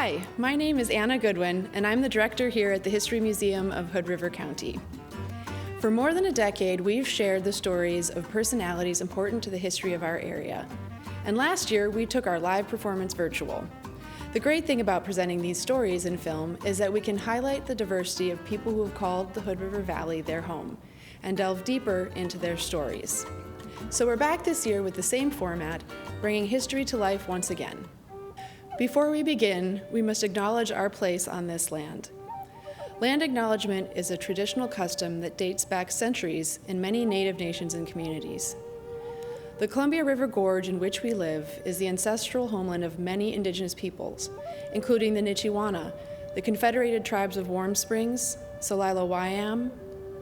Hi, my name is Anna Goodwin, and I'm the director here at the History Museum of Hood River County. For more than a decade, we've shared the stories of personalities important to the history of our area. And last year, we took our live performance virtual. The great thing about presenting these stories in film is that we can highlight the diversity of people who have called the Hood River Valley their home and delve deeper into their stories. So we're back this year with the same format, bringing history to life once again. Before we begin, we must acknowledge our place on this land. Land acknowledgement is a traditional custom that dates back centuries in many Native nations and communities. The Columbia River Gorge in which we live is the ancestral homeland of many indigenous peoples, including the Nichiwana, the Confederated Tribes of Warm Springs, Solilo Wyam,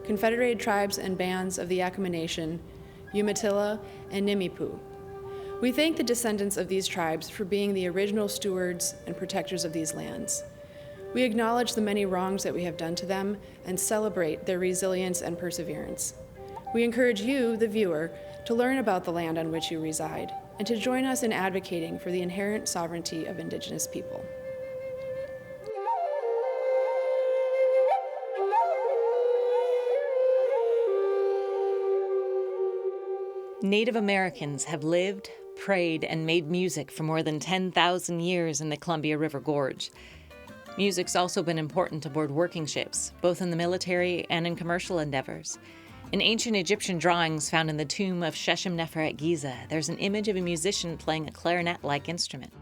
Confederated Tribes and Bands of the Yakama Nation, Umatilla, and Nimiipuu. We thank the descendants of these tribes for being the original stewards and protectors of these lands. We acknowledge the many wrongs that we have done to them and celebrate their resilience and perseverance. We encourage you, the viewer, to learn about the land on which you reside and to join us in advocating for the inherent sovereignty of Indigenous people. Native Americans have lived, prayed, and made music for more than 10,000 years in the Columbia River Gorge. Music's also been important aboard working ships, both in the military and in commercial endeavors. In ancient Egyptian drawings found in the tomb of Sheshem-Nefer at Giza, there's an image of a musician playing a clarinet-like instrument.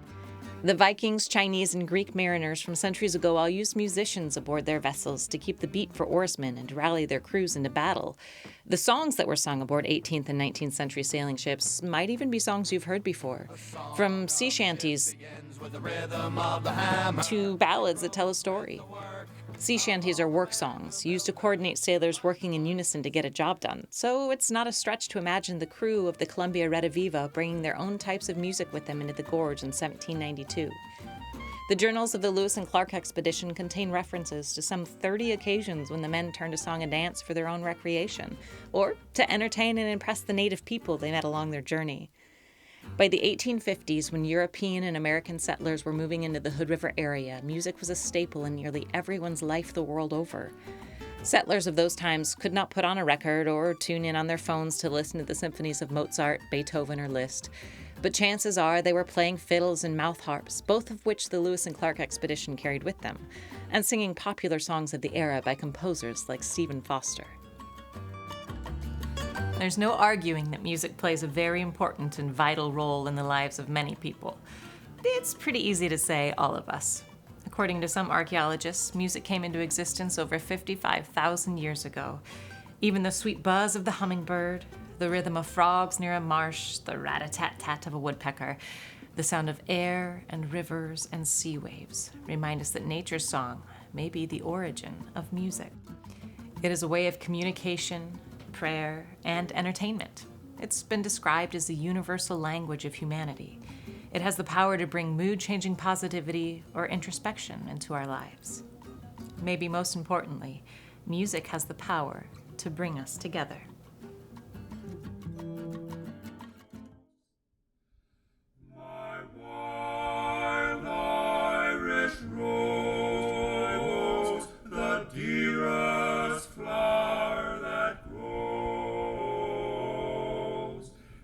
The Vikings, Chinese, and Greek mariners from centuries ago all used musicians aboard their vessels to keep the beat for oarsmen and to rally their crews into battle. The songs that were sung aboard 18th and 19th century sailing ships might even be songs you've heard before, from sea shanties to ballads that tell a story. Sea shanties are work songs, used to coordinate sailors working in unison to get a job done, so it's not a stretch to imagine the crew of the Columbia Rediviva bringing their own types of music with them into the gorge in 1792. The journals of the Lewis and Clark expedition contain references to some 30 occasions when the men turned to song and dance for their own recreation, or to entertain and impress the native people they met along their journey. By the 1850s, when European and American settlers were moving into the Hood River area, music was a staple in nearly everyone's life the world over. Settlers of those times could not put on a record or tune in on their phones to listen to the symphonies of Mozart, Beethoven, or Liszt, but chances are they were playing fiddles and mouth harps, both of which the Lewis and Clark expedition carried with them, and singing popular songs of the era by composers like Stephen Foster. There's no arguing that music plays a very important and vital role in the lives of many people. It's pretty easy to say all of us. According to some archaeologists, music came into existence over 55,000 years ago. Even the sweet buzz of the hummingbird, the rhythm of frogs near a marsh, the rat-a-tat-tat of a woodpecker, the sound of air and rivers and sea waves remind us that nature's song may be the origin of music. It is a way of communication, prayer, and entertainment. It's been described as the universal language of humanity. It has the power to bring mood-changing positivity or introspection into our lives. Maybe most importantly, music has the power to bring us together. My wild Irish rose, the dearest flower that grows.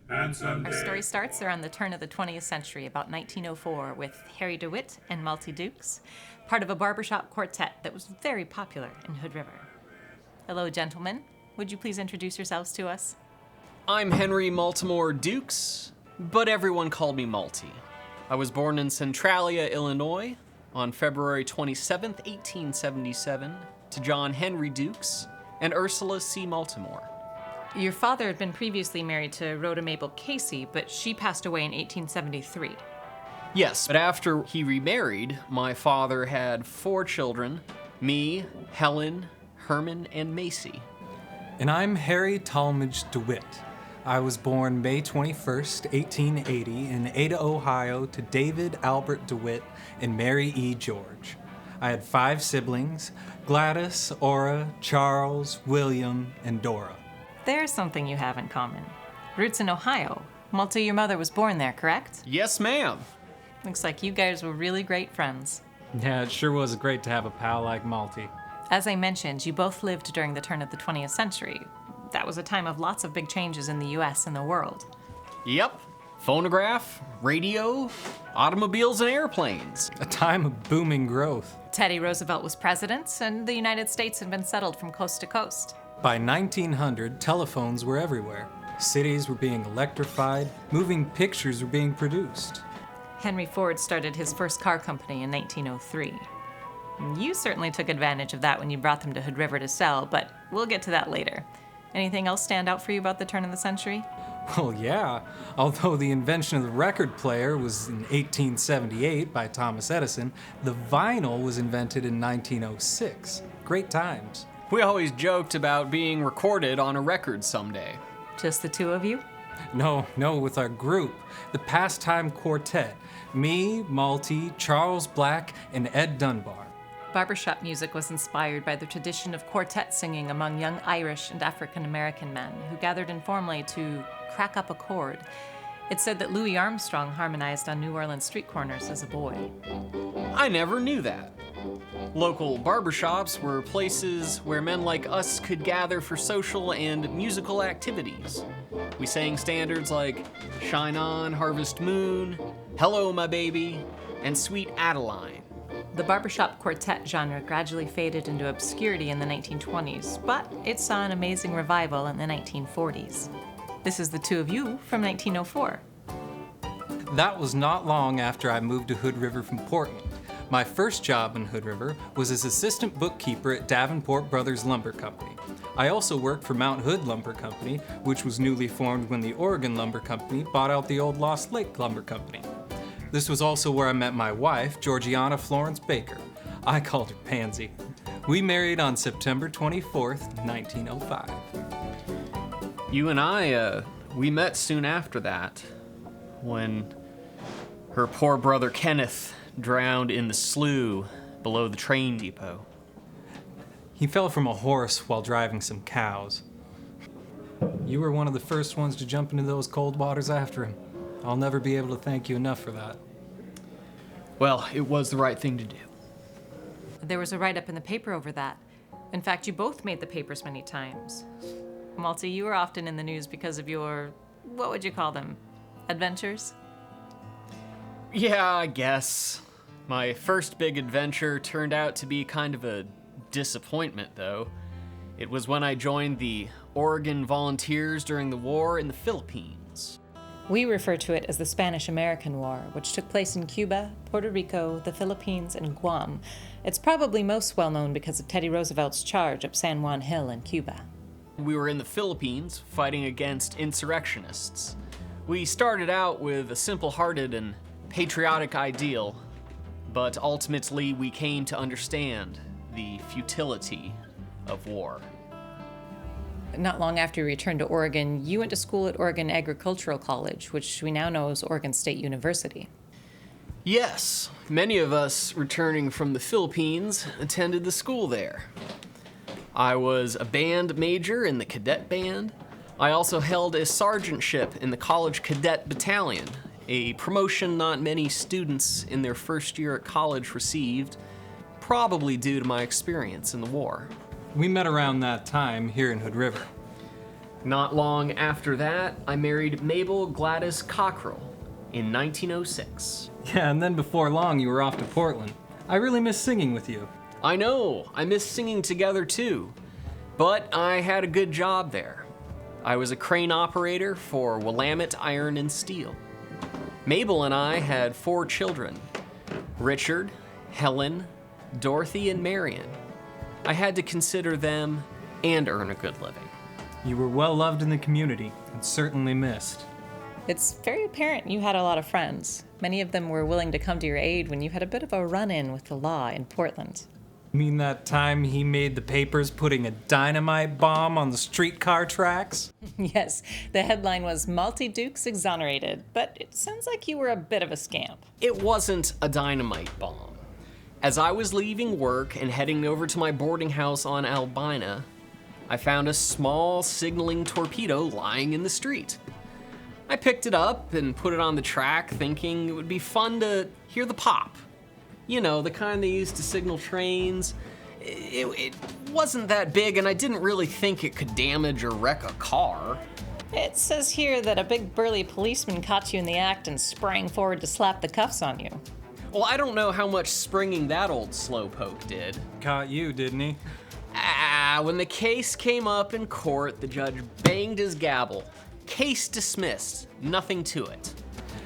And someday Our story starts around the turn of the 20th century, about 1904, with Harry DeWitt and Malty Dukes, part of a barbershop quartet that was very popular in Hood River. Hello, gentlemen. Would you please introduce yourselves to us? I'm Henry Maltimore Dukes, but everyone called me Malty. I was born in Centralia, Illinois, on February 27, 1877, to John Henry Dukes and Ursula C. Maltimore. Your father had been previously married to Rhoda Mabel Casey, but she passed away in 1873. Yes, but after he remarried, my father had 4 children, me, Helen, Herman, and Macy. And I'm Harry Talmadge DeWitt. I was born May 21st, 1880 in Ada, Ohio to David Albert DeWitt and Mary E. George. I had 5 siblings, Gladys, Ora, Charles, William, and Dora. There's something you have in common. Roots in Ohio. Malta, your mother was born there, correct? Yes, ma'am. Looks like you guys were really great friends. Yeah, it sure was great to have a pal like Malty. As I mentioned, you both lived during the turn of the 20th century. That was a time of lots of big changes in the US and the world. Yep. Phonograph, radio, automobiles, and airplanes. A time of booming growth. Teddy Roosevelt was president, and the United States had been settled from coast to coast. By 1900, telephones were everywhere. Cities were being electrified, moving pictures were being produced. Henry Ford started his first car company in 1903. You certainly took advantage of that when you brought them to Hood River to sell, but we'll get to that later. Anything else stand out for you about the turn of the century? Well, yeah. Although the invention of the record player was in 1878 by Thomas Edison, the vinyl was invented in 1906. Great times. We always joked about being recorded on a record someday. Just the two of you? No, with our group, the Pastime Quartet. Me, Malty, Charles Black, and Ed Dunbar. Barbershop music was inspired by the tradition of quartet singing among young Irish and African American men who gathered informally to crack up a chord. It's said that Louis Armstrong harmonized on New Orleans street corners as a boy. I never knew that. Local barbershops were places where men like us could gather for social and musical activities. We sang standards like Shine On, Harvest Moon, Hello My Baby, and Sweet Adeline. The barbershop quartet genre gradually faded into obscurity in the 1920s, but it saw an amazing revival in the 1940s. This is the two of you from 1904. That was not long after I moved to Hood River from Portland. My first job in Hood River was as assistant bookkeeper at Davenport Brothers Lumber Company. I also worked for Mount Hood Lumber Company, which was newly formed when the Oregon Lumber Company bought out the old Lost Lake Lumber Company. This was also where I met my wife, Georgiana Florence Baker. I called her Pansy. We married on September 24th, 1905. You and I, we met soon after that, when her poor brother Kenneth drowned in the slough below the train depot. He fell from a horse while driving some cows. You were one of the first ones to jump into those cold waters after him. I'll never be able to thank you enough for that. Well, it was the right thing to do. There was a write-up in the paper over that. In fact, you both made the papers many times. Malty, you were often in the news because of your, what would you call them, adventures? Yeah, I guess. My first big adventure turned out to be kind of a disappointment, though. It was when I joined the Oregon Volunteers during the war in the Philippines. We refer to it as the Spanish-American War, which took place in Cuba, Puerto Rico, the Philippines, and Guam. It's probably most well known because of Teddy Roosevelt's charge up San Juan Hill in Cuba. We were in the Philippines fighting against insurrectionists. We started out with a simple-hearted and patriotic ideal, but ultimately we came to understand the futility of war. Not long after you returned to Oregon, you went to school at Oregon Agricultural College, which we now know as Oregon State University. Yes, many of us returning from the Philippines attended the school there. I was a band major in the cadet band. I also held a sergeantship in the college cadet battalion, a promotion not many students in their first year at college received, probably due to my experience in the war. We met around that time here in Hood River. Not long after that, I married Mabel Gladys Cockrell in 1906. Yeah, and then before long you were off to Portland. I really miss singing with you. I know, I miss singing together too, but I had a good job there. I was a crane operator for Willamette Iron and Steel. Mabel and I had 4 children, Richard, Helen, Dorothy, and Marion. I had to consider them and earn a good living. You were well loved in the community and certainly missed. It's very apparent you had a lot of friends. Many of them were willing to come to your aid when you had a bit of a run-in with the law in Portland. You mean that time he made the papers putting a dynamite bomb on the streetcar tracks? Yes, the headline was Malty Dukes exonerated, but it sounds like you were a bit of a scamp. It wasn't a dynamite bomb. As I was leaving work and heading over to my boarding house on Albina, I found a small signaling torpedo lying in the street. I picked it up and put it on the track, thinking it would be fun to hear the pop. You know, the kind they used to signal trains. It wasn't that big, and I didn't really think it could damage or wreck a car. It says here that a big burly policeman caught you in the act and sprang forward to slap the cuffs on you. Well, I don't know how much springing that old slowpoke did. Caught you, didn't he? When the case came up in court, the judge banged his gavel. Case dismissed. Nothing to it.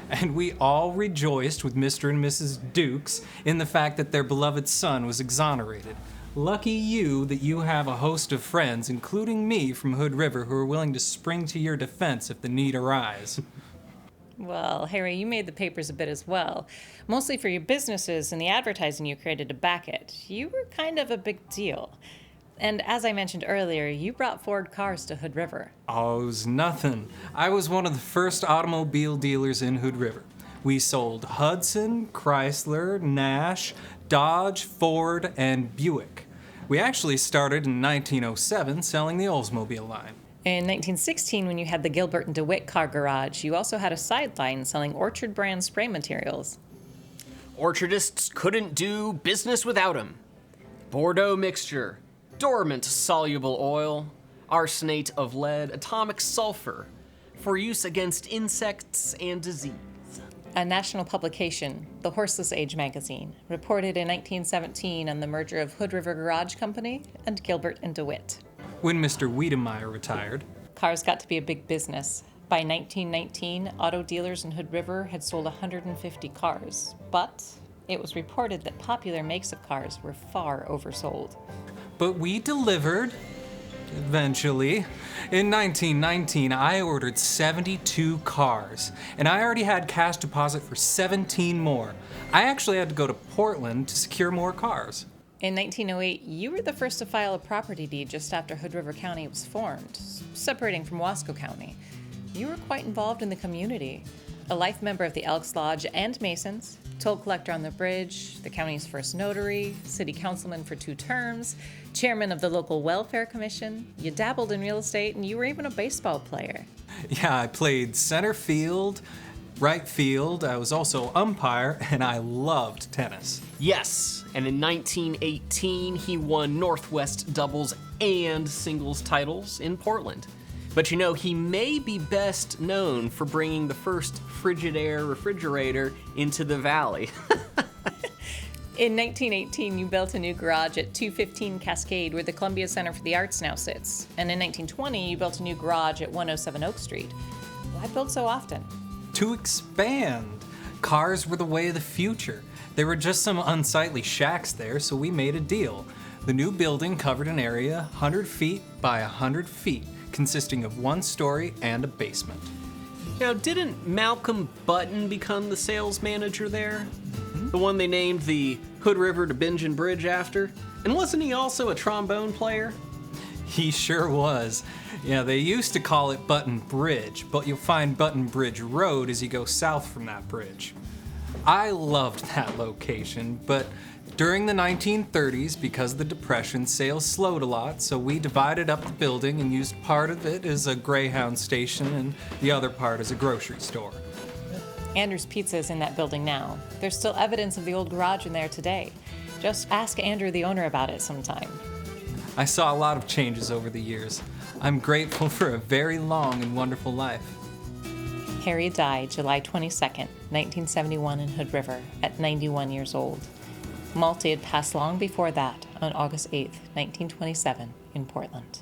And we all rejoiced with Mr. and Mrs. Dukes in the fact that their beloved son was exonerated. Lucky you that you have a host of friends, including me from Hood River, who are willing to spring to your defense if the need arise. Well, Harry, you made the papers a bit as well, mostly for your businesses and the advertising you created to back it. You were kind of a big deal. And as I mentioned earlier, you brought Ford cars to Hood River. Oh, it was nothing. I was one of the first automobile dealers in Hood River. We sold Hudson, Chrysler, Nash, Dodge, Ford, and Buick. We actually started in 1907 selling the Oldsmobile line. In 1916, when you had the Gilbert and DeWitt car garage, you also had a sideline selling Orchard brand spray materials. Orchardists couldn't do business without him. Bordeaux mixture, dormant soluble oil, arsenate of lead, atomic sulfur, for use against insects and disease. A national publication, the Horseless Age magazine, reported in 1917 on the merger of Hood River Garage Company and Gilbert and DeWitt. When Mr. Wiedemeyer retired, Cars got to be a big business. By 1919, auto dealers in Hood River had sold 150 cars, but it was reported that popular makes of cars were far oversold. but we delivered. Eventually. In 1919, I ordered 72 cars, and I already had cash deposit for 17 more. I actually had to go to Portland to secure more cars. In 1908, you were the first to file a property deed just after Hood River County was formed, separating from Wasco County. You were quite involved in the community. A life member of the Elks Lodge and Masons, toll collector on the bridge, the county's first notary, city councilman for 2 terms, chairman of the local welfare commission. You dabbled in real estate, and you were even a baseball player. Yeah, I played center field, right field, I was also umpire, and I loved tennis. Yes, and in 1918, he won Northwest doubles and singles titles in Portland. But you know, he may be best known for bringing the first Frigidaire refrigerator into the valley. In 1918, you built a new garage at 215 Cascade, where the Columbia Center for the Arts now sits. And in 1920, you built a new garage at 107 Oak Street. Why build so often? To expand. Cars were the way of the future. There were just some unsightly shacks there, so we made a deal. The new building covered an area 100 feet by 100 feet, consisting of 1 story and a basement. Now, didn't Malcolm Button become the sales manager there? The one they named the Hood River to Bingen Bridge after? And wasn't he also a trombone player? He sure was. Yeah, they used to call it Button Bridge, but you'll find Button Bridge Road as you go south from that bridge. I loved that location, but during the 1930s, because of the Depression, sales slowed a lot, so we divided up the building and used part of it as a Greyhound station and the other part as a grocery store. Andrew's Pizza is in that building now. There's still evidence of the old garage in there today. Just ask Andrew, the owner, about it sometime. I saw a lot of changes over the years. I'm grateful for a very long and wonderful life. Harry died July 22nd, 1971 in Hood River at 91 years old. Malty had passed long before that on August 8th, 1927 in Portland.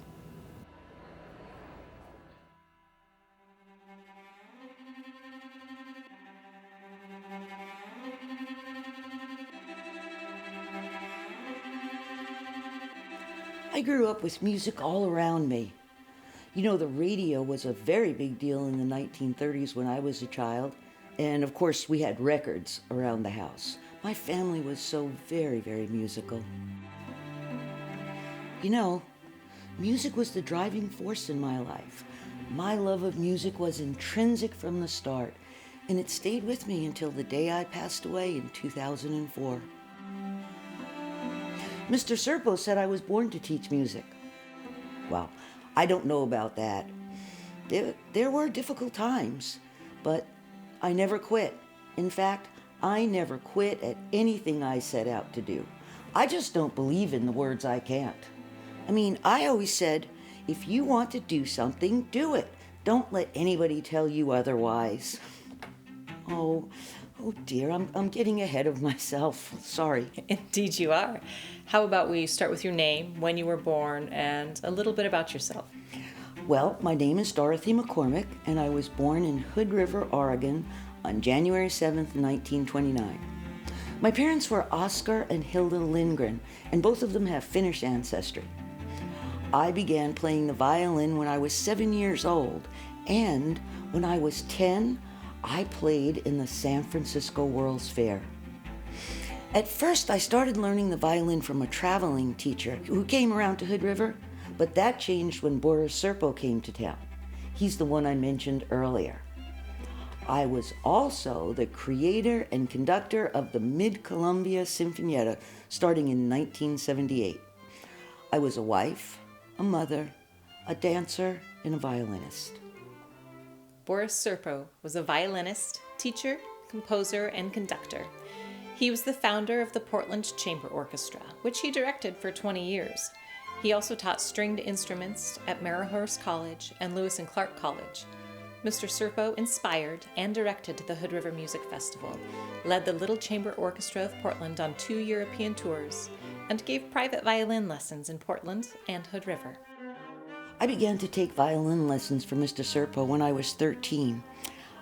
I grew up with music all around me. You know, the radio was a very big deal in the 1930s when I was a child. And of course, we had records around the house. My family was so very, very musical. You know, music was the driving force in my life. My love of music was intrinsic from the start, and it stayed with me until the day I passed away in 2004. Mr. Serpo said I was born to teach music. Well, I don't know about that. There were difficult times, but I never quit. In fact, I never quit at anything I set out to do. I just don't believe in the words "I can't." I mean, I always said, if you want to do something, do it. Don't let anybody tell you otherwise. Oh dear, I'm getting ahead of myself. Sorry. Indeed, you are. How about we start with your name, when you were born, and a little bit about yourself? Well, my name is Dorothy McCormick, and I was born in Hood River, Oregon on January 7th, 1929. My parents were Oscar and Hilda Lindgren, and both of them have Finnish ancestry. I began playing the violin when I was 7 years old, and when I was 10, I played in the San Francisco World's Fair. At first, I started learning the violin from a traveling teacher who came around to Hood River, but that changed when Boris Serpo came to town. He's the one I mentioned earlier. I was also the creator and conductor of the Mid-Columbia Sinfonietta starting in 1978. I was a wife, a mother, a dancer, and a violinist. Boris Serpo was a violinist, teacher, composer, and conductor. He was the founder of the Portland Chamber Orchestra, which he directed for 20 years. He also taught stringed instruments at Marahurst College and Lewis and Clark College. Mr. Serpo inspired and directed the Hood River Music Festival, led the Little Chamber Orchestra of Portland on 2 European tours, and gave private violin lessons in Portland and Hood River. I began to take violin lessons from Mr. Serpo when I was 13.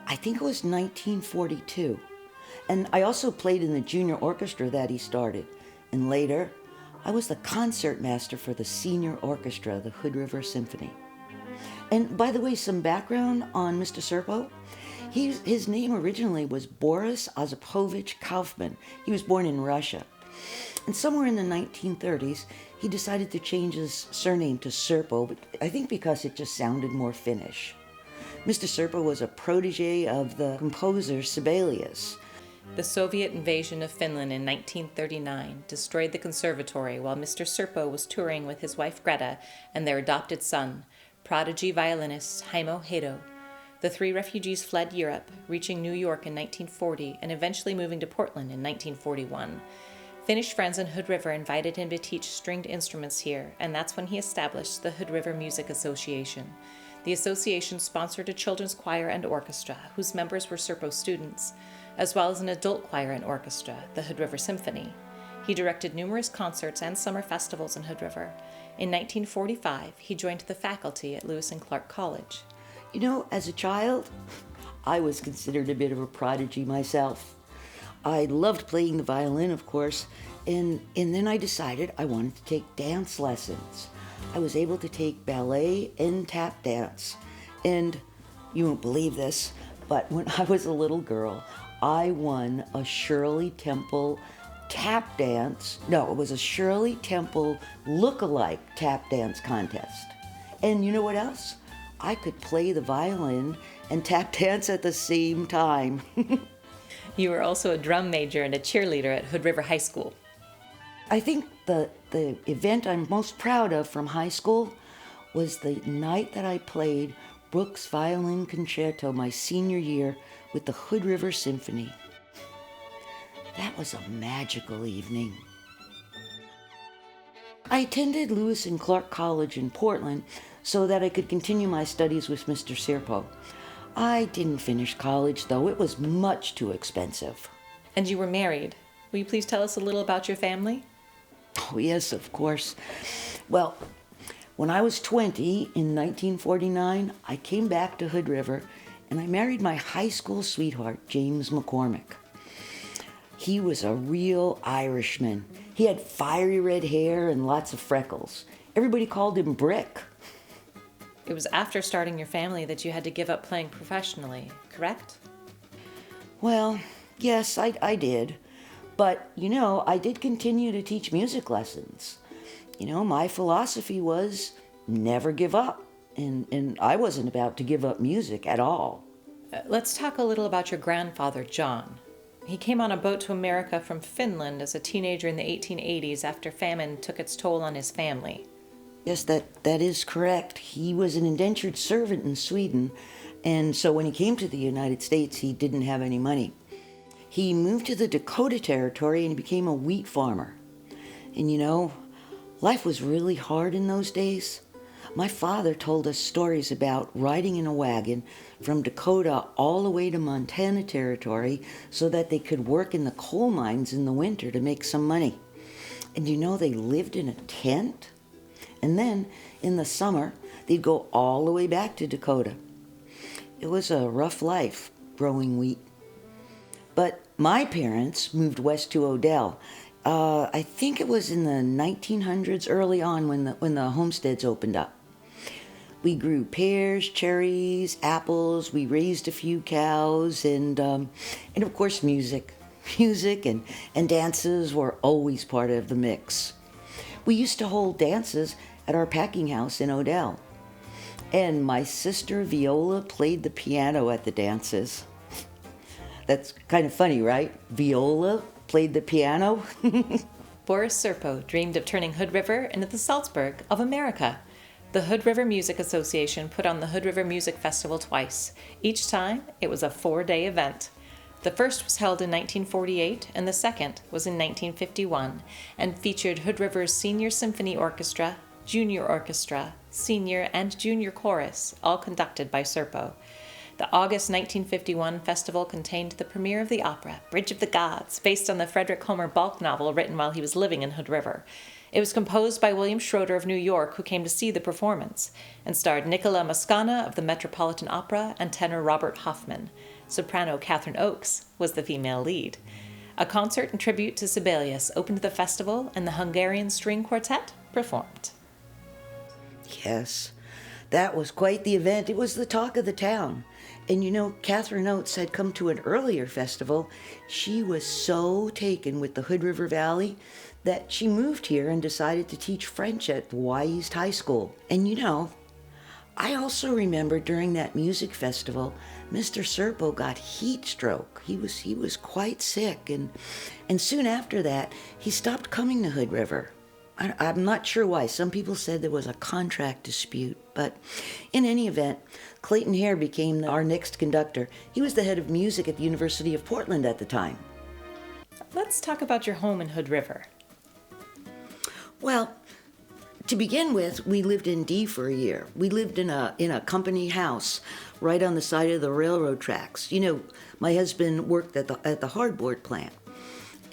I think it was 1942. And I also played in the junior orchestra that he started. And later, I was the concertmaster for the senior orchestra, the Hood River Symphony. And by the way, some background on Mr. Serpo. His name originally was Boris Osipovich Kaufman. He was born in Russia. And somewhere in the 1930s, he decided to change his surname to Serpo, but I think because it just sounded more Finnish. Mr. Serpo was a protege of the composer Sibelius. The Soviet invasion of Finland in 1939 destroyed the conservatory while Mr. Serpo was touring with his wife Greta and their adopted son, prodigy violinist Heimo Hedo. The three refugees fled Europe, reaching New York in 1940 and eventually moving to Portland in 1941. Finnish friends in Hood River invited him to teach stringed instruments here, and that's when he established the Hood River Music Association. The association sponsored a children's choir and orchestra, whose members were Serpo students, as well as an adult choir and orchestra, the Hood River Symphony. He directed numerous concerts and summer festivals in Hood River. In 1945, he joined the faculty at Lewis and Clark College. You know, as a child, I was considered a bit of a prodigy myself. I loved playing the violin, of course, and then I decided I wanted to take dance lessons. I was able to take ballet and tap dance. And you won't believe this, but when I was a little girl, I won a Shirley Temple tap dance. No, it was a Shirley Temple look-alike tap dance contest. And you know what else? I could play the violin and tap dance at the same time. You were also a drum major and a cheerleader at Hood River High School. I think the event I'm most proud of from high school was the night that I played Brooks Violin Concerto my senior year with the Hood River Symphony. That was a magical evening. I attended Lewis and Clark College in Portland so that I could continue my studies with Mr. Serpo. I didn't finish college, though. It was much too expensive. And you were married. Will you please tell us a little about your family? Oh, yes, of course. Well, when I was 20 in 1949, I came back to Hood River and I married my high school sweetheart, James McCormick. He was a real Irishman. He had fiery red hair and lots of freckles. Everybody called him Brick. It was after starting your family that you had to give up playing professionally, correct? Well, yes, I did. But, you know, I did continue to teach music lessons. You know, my philosophy was never give up. And I wasn't about to give up music at all. Let's talk a little about your grandfather, John. He came on a boat to America from Finland as a teenager in the 1880s after famine took its toll on his family. Yes, that is correct. He was an indentured servant in Sweden, and so when he came to the United States, he didn't have any money. He moved to the Dakota Territory and became a wheat farmer. And you know, life was really hard in those days. My father told us stories about riding in a wagon from Dakota all the way to Montana Territory so that they could work in the coal mines in the winter to make some money. And you know, they lived in a tent. And then in the summer, they'd go all the way back to Dakota. It was a rough life growing wheat. But my parents moved west to Odell. I think it was in the 1900s, early on when the homesteads opened up. We grew pears, cherries, apples. We raised a few cows, and of course music. Music and dances were always part of the mix. We used to hold dances at our packing house in Odell. And my sister Viola played the piano at the dances. That's kind of funny, right? Viola played the piano. Boris Serpo dreamed of turning Hood River into the Salzburg of America. The Hood River Music Association put on the Hood River Music Festival twice. Each time, it was a 4-day event. The first was held in 1948, and the second was in 1951, and featured Hood River's Senior Symphony Orchestra, Junior Orchestra, Senior and Junior Chorus, all conducted by Serpo. The August 1951 festival contained the premiere of the opera, Bridge of the Gods, based on the Frederick Homer Balk novel written while he was living in Hood River. It was composed by William Schroeder of New York, who came to see the performance, and starred Nicola Moscana of the Metropolitan Opera and tenor Robert Hoffman. Soprano Catherine Oakes was the female lead. A concert in tribute to Sibelius opened the festival, and the Hungarian String Quartet performed. Yes, that was quite the event. It was the talk of the town. And you know, Catherine Oates had come to an earlier festival. She was so taken with the Hood River Valley that she moved here and decided to teach French at the Y East High School. And you know, I also remember during that music festival, Mr. Serpo got heat stroke. He was quite sick, and soon after that, he stopped coming to Hood River. I'm not sure why. Some people said there was a contract dispute, but in any event, Clayton Hare became our next conductor. He was the head of music at the University of Portland at the time. Let's talk about your home in Hood River. Well, to begin with, we lived in D for a year. We lived in a company house right on the side of the railroad tracks. You know, my husband worked at the hardboard plant.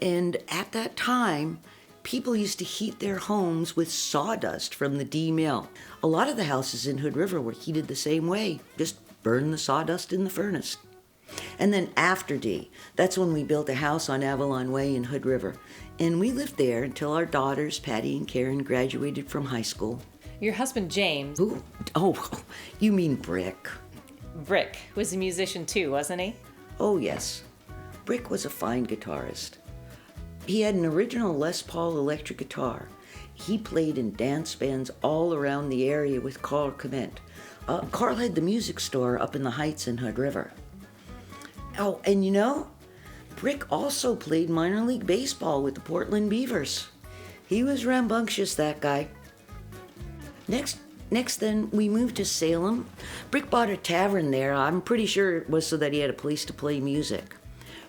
And at that time, people used to heat their homes with sawdust from the D mill. A lot of the houses in Hood River were heated the same way, just burn the sawdust in the furnace. And then after D, that's when we built a house on Avalon Way in Hood River. And we lived there until our daughters, Patty and Karen, graduated from high school. Your husband, James, Ooh, oh, you mean Brick. Brick, was a musician too, wasn't he? Oh, yes. Brick was a fine guitarist. He had an original Les Paul electric guitar. He played in dance bands all around the area with Carl Clement. Carl had the music store up in the Heights in Hood River. Oh, and you know, Brick also played minor league baseball with the Portland Beavers. He was rambunctious, that guy. Next then, we moved to Salem. Brick bought a tavern there. I'm pretty sure it was so that he had a place to play music.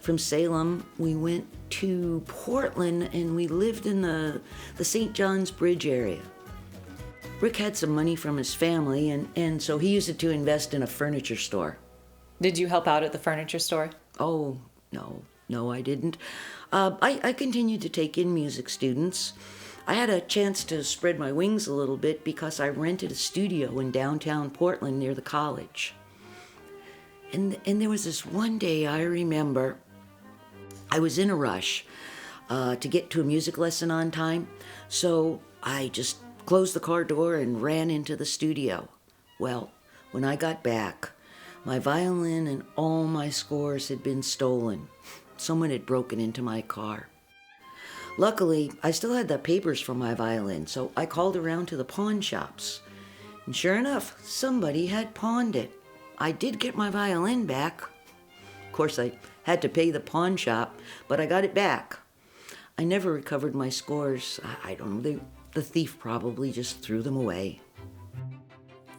From Salem, we went to Portland, and we lived in the St. John's Bridge area. Brick had some money from his family, and so he used it to invest in a furniture store. Did you help out at the furniture store? Oh, no, I didn't. I continued to take in music students. I had a chance to spread my wings a little bit because I rented a studio in downtown Portland near the college. And there was this one day I remember I was in a rush to get to a music lesson on time, so I just closed the car door and ran into the studio. Well, when I got back, my violin and all my scores had been stolen. Someone had broken into my car. Luckily, I still had the papers for my violin, so I called around to the pawn shops. And sure enough, somebody had pawned it. I did get my violin back. Of course, I had to pay the pawn shop, but I got it back. I never recovered my scores. I don't know, the thief probably just threw them away.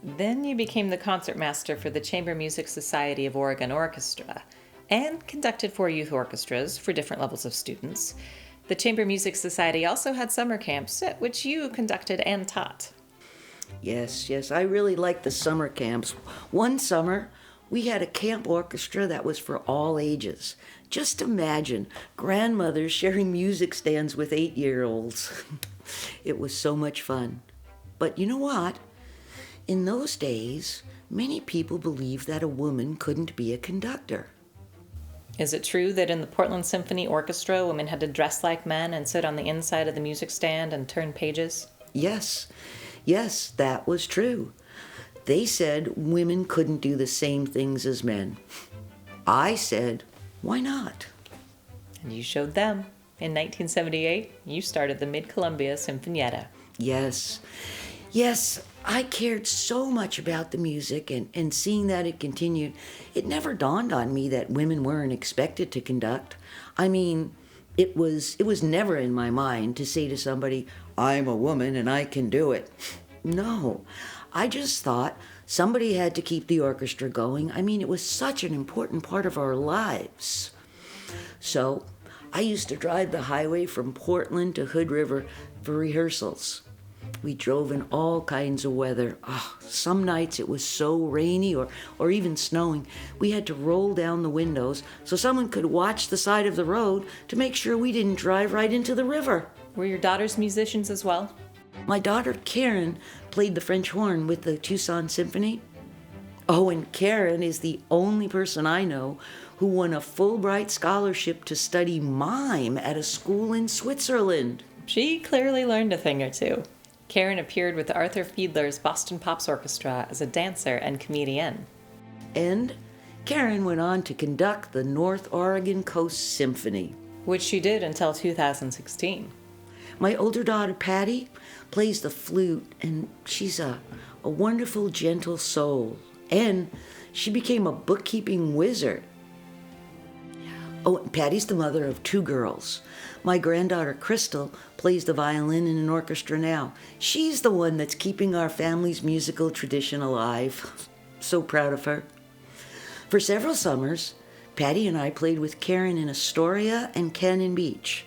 Then you became the concertmaster for the Chamber Music Society of Oregon Orchestra. and conducted 4 youth orchestras for different levels of students. The Chamber Music Society also had summer camps, at which you conducted and taught. Yes, I really liked the summer camps. One summer, we had a camp orchestra that was for all ages. Just imagine grandmothers sharing music stands with 8-year-olds. It was so much fun. But you know what? In those days, many people believed that a woman couldn't be a conductor. Is it true that in the Portland Symphony Orchestra, women had to dress like men and sit on the inside of the music stand and turn pages? Yes, that was true. They said women couldn't do the same things as men. I said, why not? And you showed them. In 1978, you started the Mid-Columbia Sinfonietta. Yes, I cared so much about the music, and seeing that it continued, it never dawned on me that women weren't expected to conduct. I mean, it was never in my mind to say to somebody, I'm a woman and I can do it. No, I just thought somebody had to keep the orchestra going. I mean, it was such an important part of our lives. So I used to drive the highway from Portland to Hood River for rehearsals. We drove in all kinds of weather. Some nights it was so rainy or even snowing, we had to roll down the windows so someone could watch the side of the road to make sure we didn't drive right into the river. Were your daughters musicians as well? My daughter Karen played the French horn with the Tucson Symphony. Oh, and Karen is the only person I know who won a Fulbright scholarship to study mime at a school in Switzerland. She clearly learned a thing or two. Karen appeared with Arthur Fiedler's Boston Pops Orchestra as a dancer and comedian. And Karen went on to conduct the North Oregon Coast Symphony, which she did until 2016. My older daughter, Patty, plays the flute, and she's a wonderful, gentle soul. And she became a bookkeeping wizard. Oh, Patty's the mother of 2 girls. My granddaughter, Crystal, plays the violin in an orchestra now. She's the one that's keeping our family's musical tradition alive. So proud of her. For several summers, Patty and I played with Karen in Astoria and Cannon Beach.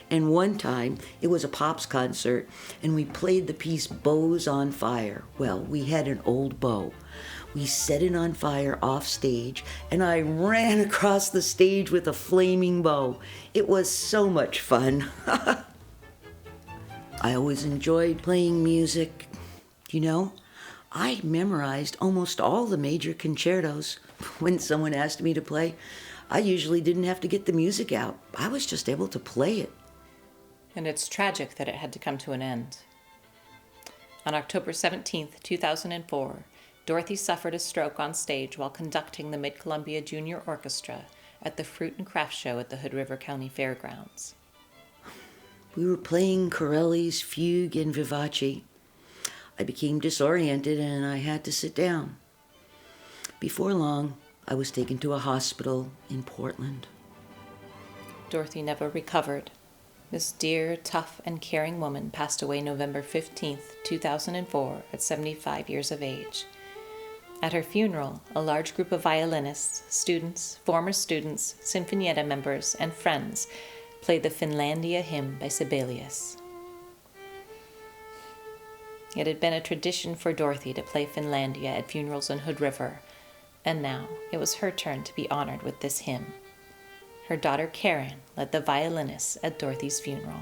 And one time, it was a Pops concert, and we played the piece Bows on Fire. Well, we had an old bow. We set it on fire off stage, and I ran across the stage with a flaming bow. It was so much fun. I always enjoyed playing music. You know, I memorized almost all the major concertos. When someone asked me to play, I usually didn't have to get the music out. I was just able to play it. And it's tragic that it had to come to an end. On October 17th, 2004, Dorothy suffered a stroke on stage while conducting the Mid-Columbia Junior Orchestra at the Fruit and Craft Show at the Hood River County Fairgrounds. We were playing Corelli's Fugue and Vivace. I became disoriented and I had to sit down. Before long, I was taken to a hospital in Portland. Dorothy never recovered. This dear, tough, and caring woman passed away November 15th, 2004 at 75 years of age. At her funeral, a large group of violinists, students, former students, Sinfonietta members, and friends played the Finlandia hymn by Sibelius. It had been a tradition for Dorothy to play Finlandia at funerals in Hood River, and now it was her turn to be honored with this hymn. Her daughter Karen led the violinists at Dorothy's funeral.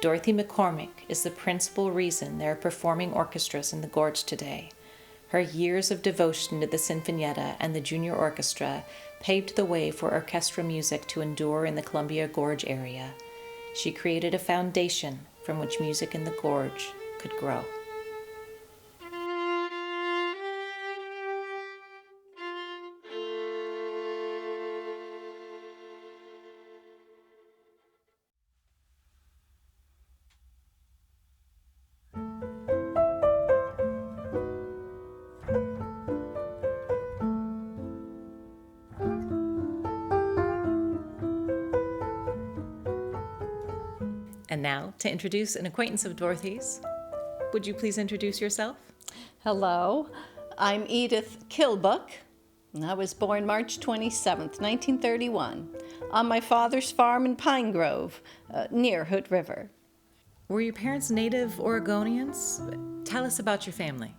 Dorothy McCormick is the principal reason there are performing orchestras in the Gorge today. Her years of devotion to the Sinfonietta and the Junior Orchestra paved the way for orchestral music to endure in the Columbia Gorge area. She created a foundation from which music in the Gorge could grow. And now, to introduce an acquaintance of Dorothy's, would you please introduce yourself? Hello, I'm Edith Kilbuck, I was born March 27th, 1931, on my father's farm in Pine Grove, near Hood River. Were your parents native Oregonians? Tell us about your family.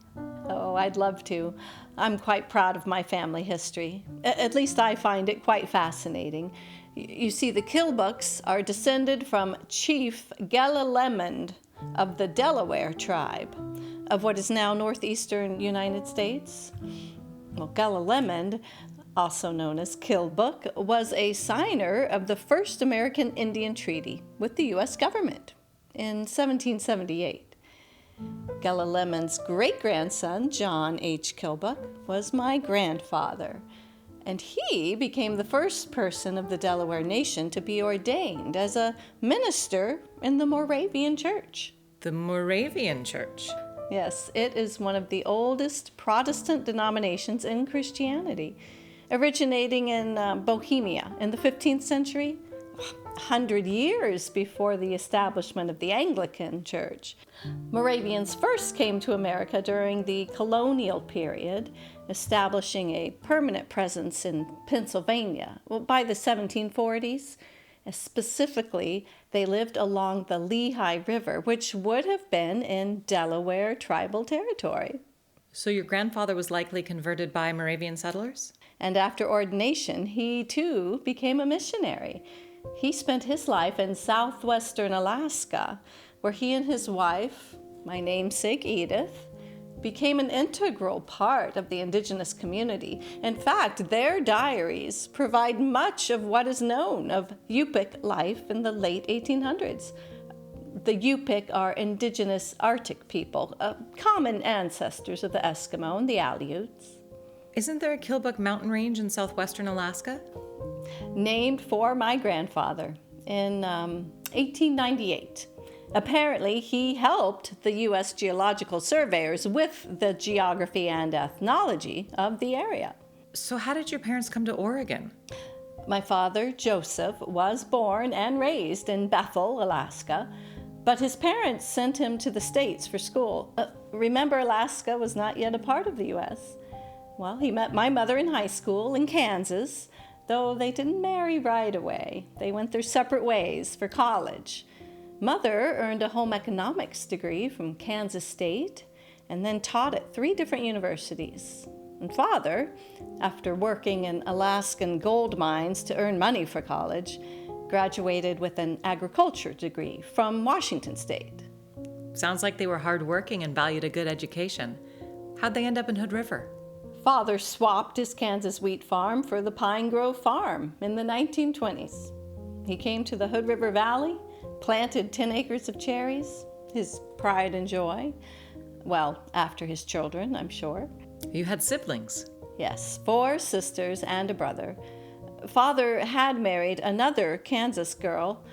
Oh, I'd love to. I'm quite proud of my family history. At least I find it quite fascinating. You see, the Kilbucks are descended from Chief Galalemond of the Delaware tribe of what is now northeastern United States. Well, Galalemond, also known as Kilbuck, was a signer of the first American Indian Treaty with the U.S. government in 1778. Galalemond's great-grandson, John H. Kilbuck, was my grandfather, and he became the first person of the Delaware Nation to be ordained as a minister in the Moravian Church. The Moravian Church. Yes, it is one of the oldest Protestant denominations in Christianity, originating in Bohemia in the 15th century, 100 years before the establishment of the Anglican Church. Moravians first came to America during the colonial period, establishing a permanent presence in Pennsylvania. Well, by the 1740s, specifically, they lived along the Lehigh River, which would have been in Delaware tribal territory. So your grandfather was likely converted by Moravian settlers? And after ordination, he too became a missionary. He spent his life in southwestern Alaska, where he and his wife, my namesake Edith, became an integral part of the indigenous community. In fact, their diaries provide much of what is known of Yupik life in the late 1800s. The Yupik are indigenous Arctic people, common ancestors of the Eskimo and the Aleuts. Isn't there a Kilbuck mountain range in southwestern Alaska? Named for my grandfather in 1898. Apparently, he helped the U.S. Geological Surveyors with the geography and ethnology of the area. So how did your parents come to Oregon? My father, Joseph, was born and raised in Bethel, Alaska, but his parents sent him to the States for school. Remember, Alaska was not yet a part of the U.S. Well, he met my mother in high school in Kansas, though they didn't marry right away. They went their separate ways for college. Mother earned a home economics degree from Kansas State and then taught at 3 different universities. And father, after working in Alaskan gold mines to earn money for college, graduated with an agriculture degree from Washington State. Sounds like they were hardworking and valued a good education. How'd they end up in Hood River? Father swapped his Kansas wheat farm for the Pine Grove farm in the 1920s. He came to the Hood River Valley, planted 10 acres of cherries, his pride and joy. Well, after his children, I'm sure. You had siblings? Yes, 4 sisters and a brother. Father had married another Kansas girl,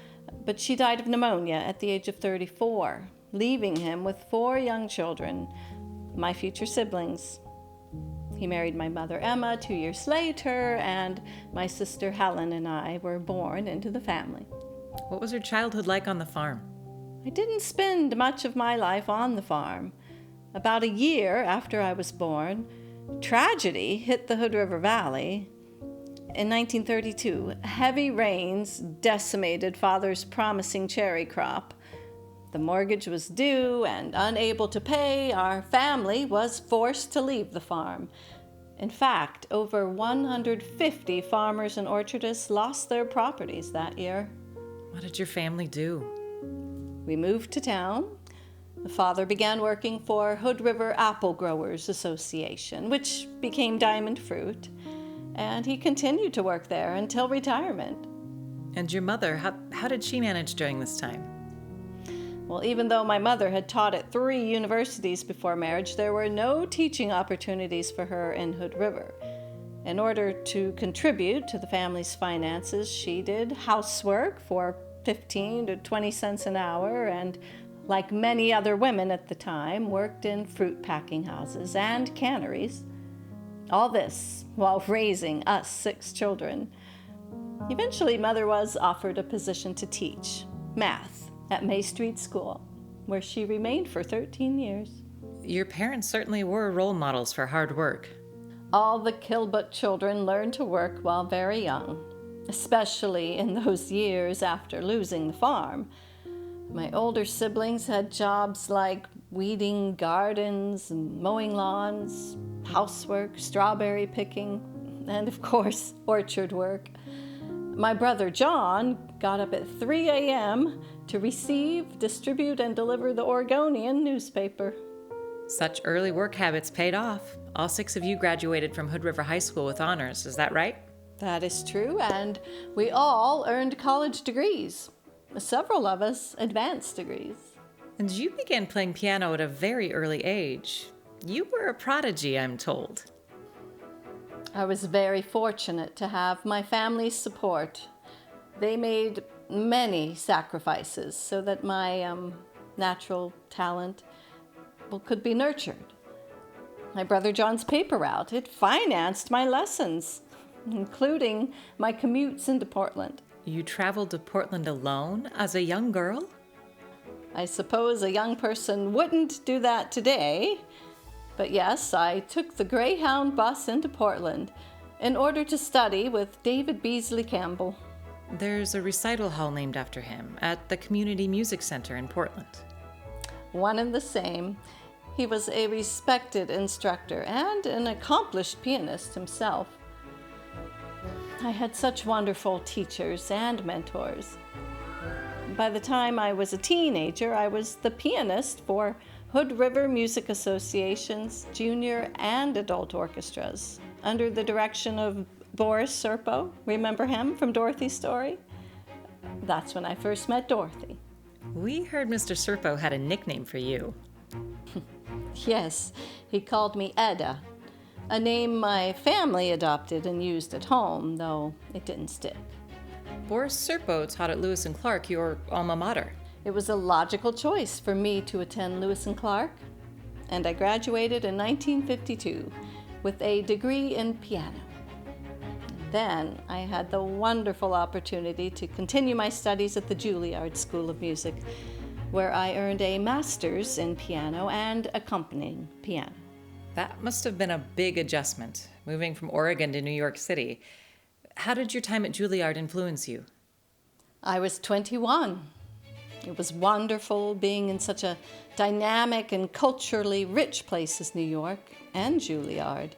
but she died of pneumonia at the age of 34, leaving him with 4 young children, my future siblings. He married my mother Emma 2 years later, and my sister Helen and I were born into the family. What was your childhood like on the farm? I didn't spend much of my life on the farm. About a year after I was born, tragedy hit the Hood River Valley. In 1932, heavy rains decimated Father's promising cherry crop. The mortgage was due, and unable to pay, our family was forced to leave the farm. In fact, over 150 farmers and orchardists lost their properties that year. What did your family do? We moved to town. The father began working for Hood River Apple Growers Association, which became Diamond Fruit, and he continued to work there until retirement. And your mother, how did she manage during this time? Well, even though my mother had taught at 3 universities before marriage, there were no teaching opportunities for her in Hood River. In order to contribute to the family's finances, she did housework for 15 to 20 cents an hour, and like many other women at the time, worked in fruit packing houses and canneries. All this while raising us 6 children. Eventually, Mother was offered a position to teach math at May Street School, where she remained for 13 years. Your parents certainly were role models for hard work. All the Kilbuck children learned to work while very young, especially in those years after losing the farm. My older siblings had jobs like weeding gardens and mowing lawns, housework, strawberry picking, and of course, orchard work. My brother John got up at 3 a.m. to receive, distribute, and deliver the Oregonian newspaper. Such early work habits paid off. All 6 of you graduated from Hood River High School with honors, is that right? That is true, and we all earned college degrees. Several of us advanced degrees. And you began playing piano at a very early age. You were a prodigy, I'm told. I was very fortunate to have my family's support. They made many sacrifices so that my natural talent could be nurtured. My brother John's paper route, it financed my lessons, including my commutes into Portland. You traveled to Portland alone as a young girl? I suppose a young person wouldn't do that today, but yes, I took the Greyhound bus into Portland in order to study with David Beasley Campbell. There's a recital hall named after him at the Community Music Center in Portland. One and the same. He was a respected instructor and an accomplished pianist himself. I had such wonderful teachers and mentors. By the time I was a teenager, I was the pianist for Hood River Music Association's junior and adult orchestras under the direction of Boris Serpo. Remember him from Dorothy's Story? That's when I first met Dorothy. We heard Mr. Serpo had a nickname for you. Yes, he called me Edda, a name my family adopted and used at home, though it didn't stick. Boris Serpo taught at Lewis and Clark, your alma mater. It was a logical choice for me to attend Lewis and Clark, and I graduated in 1952 with a degree in piano. Then I had the wonderful opportunity to continue my studies at the Juilliard School of Music, where I earned a master's in piano and accompanying piano. That must have been a big adjustment, moving from Oregon to New York City. How did your time at Juilliard influence you? I was 21. It was wonderful being in such a dynamic and culturally rich place as New York and Juilliard.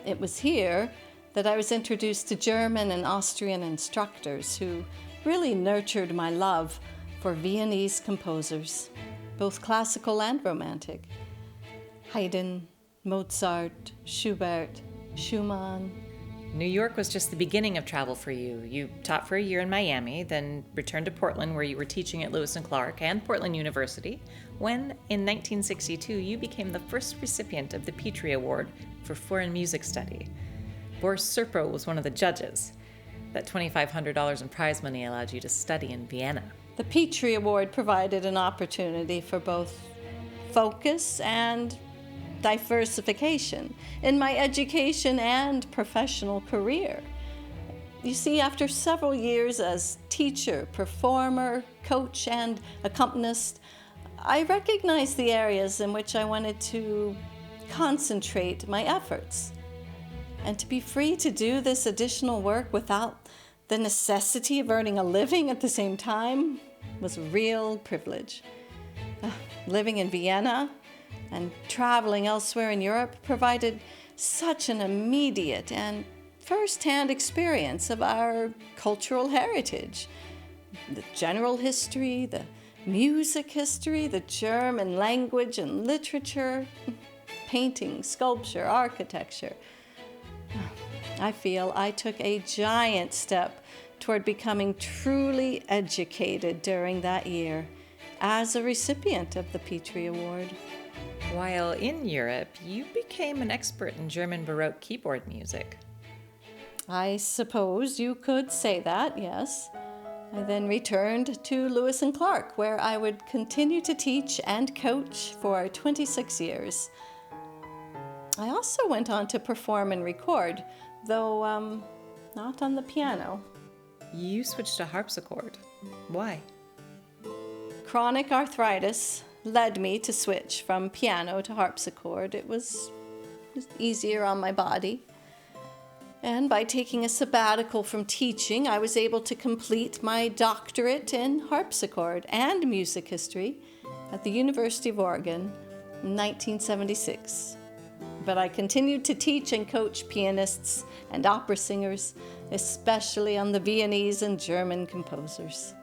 It was here that I was introduced to German and Austrian instructors who really nurtured my love for Viennese composers, both classical and romantic. Haydn, Mozart, Schubert, Schumann. New York was just the beginning of travel for you. You taught for a year in Miami, then returned to Portland where you were teaching at Lewis and Clark and Portland University, when in 1962 you became the first recipient of the Petrie Award for Foreign Music Study. Boris Serpo was one of the judges. That $2,500 in prize money allowed you to study in Vienna. The Petrie Award provided an opportunity for both focus and diversification in my education and professional career. You see, after several years as teacher, performer, coach, and accompanist, I recognized the areas in which I wanted to concentrate my efforts. And to be free to do this additional work without the necessity of earning a living at the same time was a real privilege. Living in Vienna and traveling elsewhere in Europe provided such an immediate and first-hand experience of our cultural heritage. The general history, the music history, the German language and literature, painting, sculpture, architecture. I feel I took a giant step toward becoming truly educated during that year as a recipient of the Petrie Award. While in Europe, you became an expert in German Baroque keyboard music. I suppose you could say that, yes. I then returned to Lewis and Clark, where I would continue to teach and coach for 26 years. I also went on to perform and record, though not on the piano. You switched to harpsichord. Why? Chronic arthritis led me to switch from piano to harpsichord. It was It's easier on my body. And by taking a sabbatical from teaching, I was able to complete my doctorate in harpsichord and music history at the University of Oregon in 1976. But I continued to teach and coach pianists and opera singers, especially on the Viennese and German composers.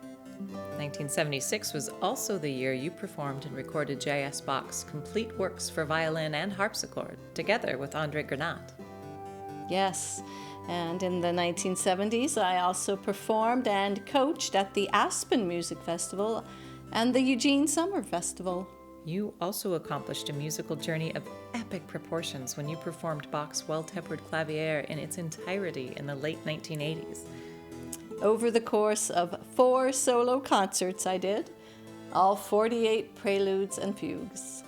1976 was also the year you performed and recorded J.S. Bach's complete works for violin and harpsichord, together with André Granat. Yes, and in the 1970s, I also performed and coached at the Aspen Music Festival and the Eugene Summer Festival. You also accomplished a musical journey of epic proportions when you performed Bach's Well-Tempered Clavier in its entirety in the late 1980s. Over the course of 4 solo concerts I did, all 48 preludes and fugues.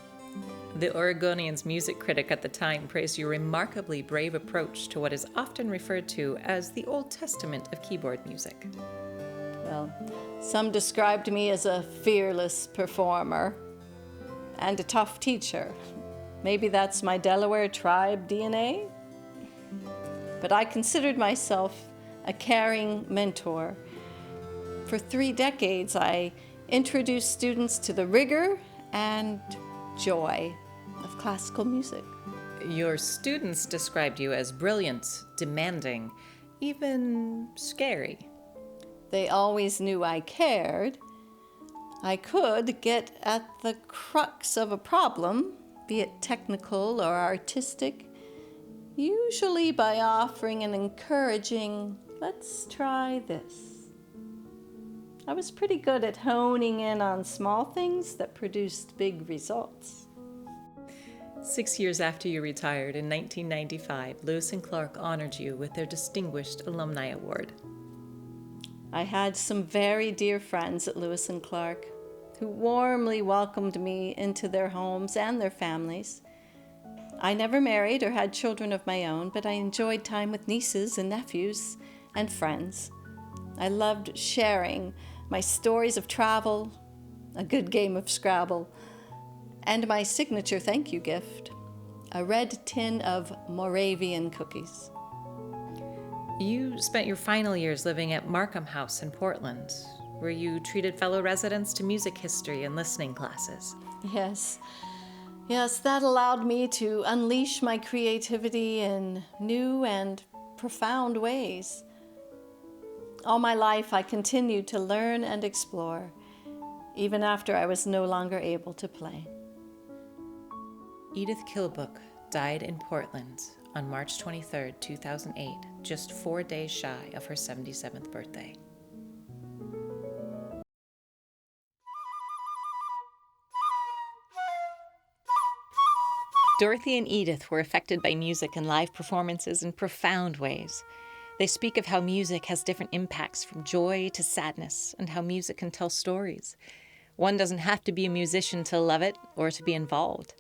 The Oregonian's music critic at the time praised your remarkably brave approach to what is often referred to as the Old Testament of keyboard music. Well, some described me as a fearless performer and a tough teacher. Maybe that's my Delaware tribe DNA? But I considered myself a caring mentor. For 3 decades, I introduced students to the rigor and joy of classical music. Your students described you as brilliant, demanding, even scary. They always knew I cared. I could get at the crux of a problem, be it technical or artistic, usually by offering an encouraging, "Let's try this." I was pretty good at honing in on small things that produced big results. 6 years after you retired in 1995, Lewis and Clark honored you with their Distinguished Alumni Award. I had some very dear friends at Lewis and Clark who warmly welcomed me into their homes and their families. I never married or had children of my own, but I enjoyed time with nieces and nephews and friends. I loved sharing my stories of travel, a good game of Scrabble, and my signature thank you gift, a red tin of Moravian cookies. You spent your final years living at Markham House in Portland, where you treated fellow residents to music history and listening classes. Yes, that allowed me to unleash my creativity in new and profound ways. All my life, I continued to learn and explore, even after I was no longer able to play. Edith Kilbook died in Portland on March 23, 2008, just 4 days shy of her 77th birthday. Dorothy and Edith were affected by music and live performances in profound ways. They speak of how music has different impacts from joy to sadness, and how music can tell stories. One doesn't have to be a musician to love it or to be involved.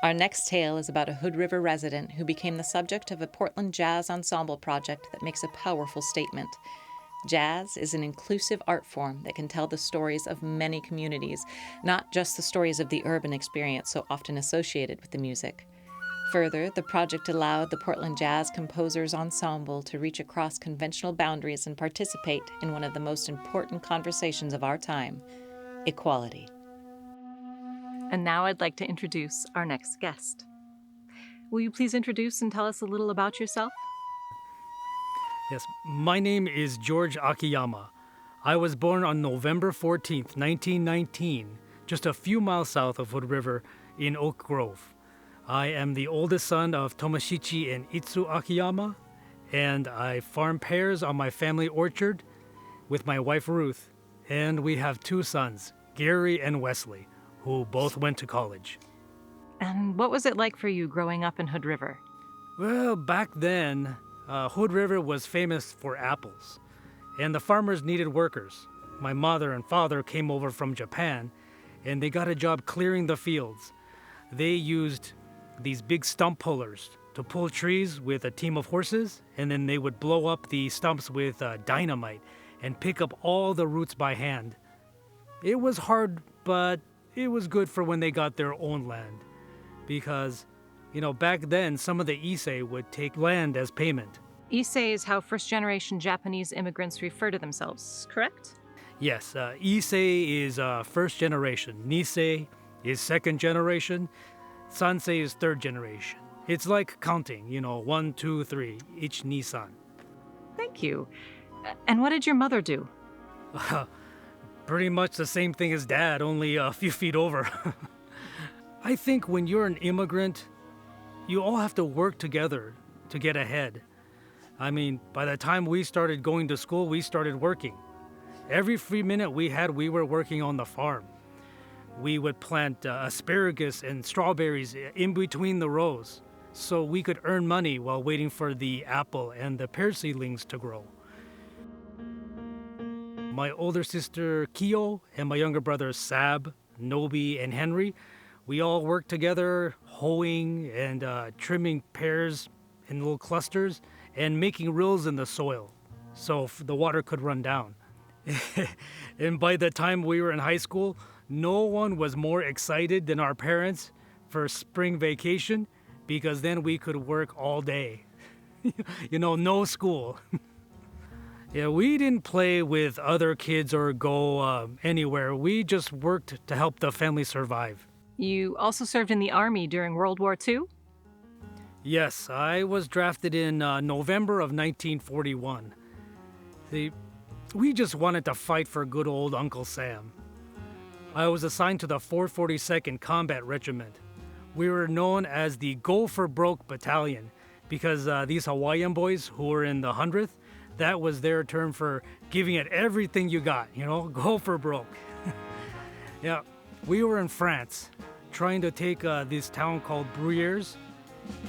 Our next tale is about a Hood River resident who became the subject of a Portland jazz ensemble project that makes a powerful statement. Jazz is an inclusive art form that can tell the stories of many communities, not just the stories of the urban experience so often associated with the music. Further, the project allowed the Portland Jazz Composers Ensemble to reach across conventional boundaries and participate in one of the most important conversations of our time, equality. And now I'd like to introduce our next guest. Will you please introduce and tell us a little about yourself? Yes, my name is George Akiyama. I was born on November 14th, 1919, just a few miles south of Hood River in Oak Grove. I am the oldest son of Tomashichi and Itsu Akiyama, and I farm pears on my family orchard with my wife Ruth, and we have 2 sons, Gary and Wesley, who both went to college. And what was it like for you growing up in Hood River? Well, back then, Hood River was famous for apples, and the farmers needed workers. My mother and father came over from Japan, and they got a job clearing the fields. They used these big stump pullers to pull trees with a team of horses, and then they would blow up the stumps with dynamite and pick up all the roots by hand. It was hard, but it was good for when they got their own land, because Back then, some of the Issei would take land as payment. Issei is how first-generation Japanese immigrants refer to themselves, correct? Yes, Issei is first generation, Nisei is second generation, Sansei is third generation. It's like counting, 1, 2, 3, ich, ni, san. Thank you. And what did your mother do? Pretty much the same thing as Dad, only a few feet over. I think when you're an immigrant, you all have to work together to get ahead. I mean, by the time we started going to school, we started working. Every free minute we had, we were working on the farm. We would plant asparagus and strawberries in between the rows so we could earn money while waiting for the apple and the pear seedlings to grow. My older sister Kyo and my younger brothers Sab, Nobi, and Henry, we all worked together hoeing and trimming pears in little clusters and making rills in the soil so the water could run down. And by the time we were in high school, no one was more excited than our parents for spring vacation because then we could work all day. No school. Yeah, we didn't play with other kids or go anywhere. We just worked to help the family survive. You also served in the Army during World War II? Yes, I was drafted in November of 1941. We just wanted to fight for good old Uncle Sam. I was assigned to the 442nd Combat Regiment. We were known as the Go for Broke Battalion because these Hawaiian boys who were in the 100th, that was their term for giving it everything you got, go for broke. Yeah, we were in France trying to take this town called Bruyères,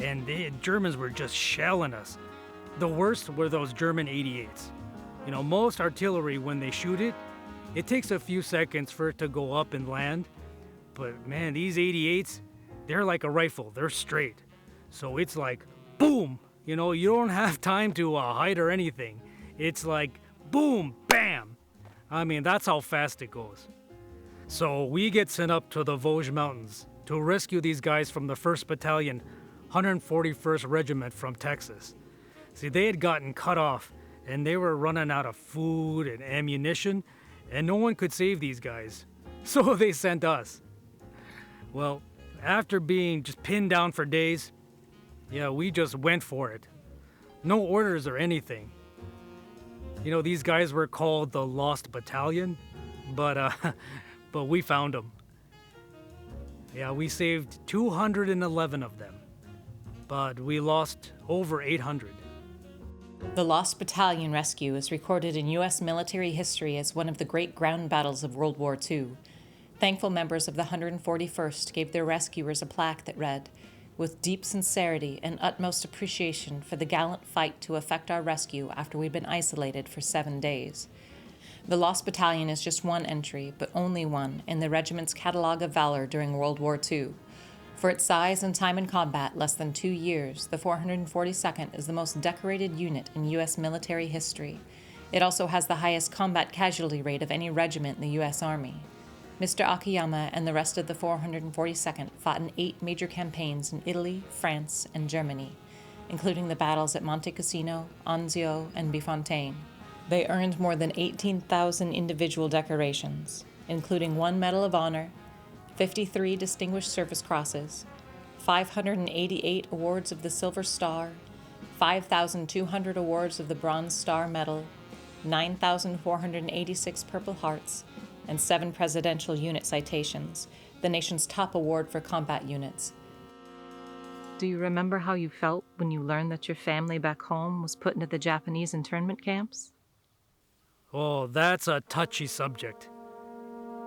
and the Germans were just shelling us. The worst were those German 88s. Most artillery, when they shoot it, it takes a few seconds for it to go up and land. But man, these 88s, they're like a rifle. They're straight. So it's like, boom! You don't have time to hide or anything. It's like, boom, bam! I mean, that's how fast it goes. So we get sent up to the Vosges Mountains to rescue these guys from the 1st Battalion, 141st Regiment from Texas. See, they had gotten cut off, and they were running out of food and ammunition, and no one could save these guys. So they sent us. Well, after being just pinned down for days, yeah, we just went for it. No orders or anything. These guys were called the Lost Battalion, but we found them. Yeah, we saved 211 of them, but we lost over 800. The Lost Battalion rescue is recorded in U.S. military history as one of the great ground battles of World War II. Thankful members of the 141st gave their rescuers a plaque that read, "With deep sincerity and utmost appreciation for the gallant fight to effect our rescue after we'd been isolated for 7 days." The Lost Battalion is just one entry, but only one, in the regiment's catalog of valor during World War II. For its size and time in combat, less than 2 years, the 442nd is the most decorated unit in U.S. military history. It also has the highest combat casualty rate of any regiment in the U.S. Army. Mr. Akiyama and the rest of the 442nd fought in 8 major campaigns in Italy, France, and Germany, including the battles at Monte Cassino, Anzio, and Bifontaine. They earned more than 18,000 individual decorations, including 1 Medal of Honor, 53 Distinguished Service Crosses, 588 awards of the Silver Star, 5,200 awards of the Bronze Star Medal, 9,486 Purple Hearts, and 7 Presidential Unit Citations, the nation's top award for combat units. Do you remember how you felt when you learned that your family back home was put into the Japanese internment camps? Oh, that's a touchy subject.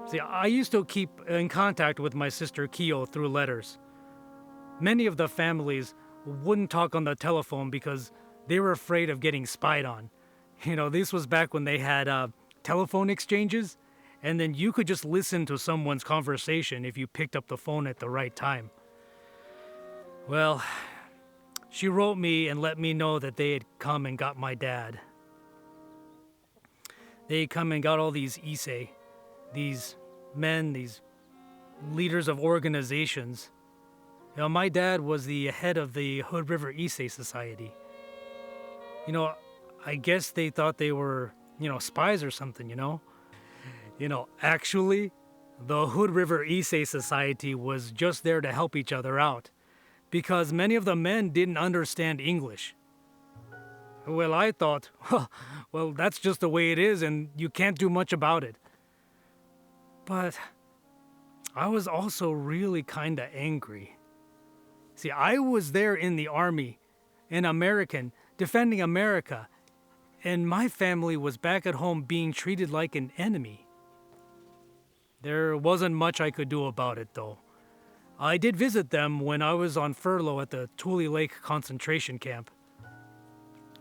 See, I used to keep in contact with my sister Kyo through letters. Many of the families wouldn't talk on the telephone because they were afraid of getting spied on. This was back when they had telephone exchanges, and then you could just listen to someone's conversation if you picked up the phone at the right time. Well, she wrote me and let me know that they had come and got my dad. They come and got all these Issei, these men, these leaders of organizations. My dad was the head of the Hood River Issei Society. I guess they thought they were, spies or something. Actually, the Hood River Issei Society was just there to help each other out, because many of the men didn't understand English. Well, I thought, well, that's just the way it is, and you can't do much about it. But I was also really kinda angry. See, I was there in the army, an American, defending America, and my family was back at home being treated like an enemy. There wasn't much I could do about it, though. I did visit them when I was on furlough at the Tule Lake concentration camp.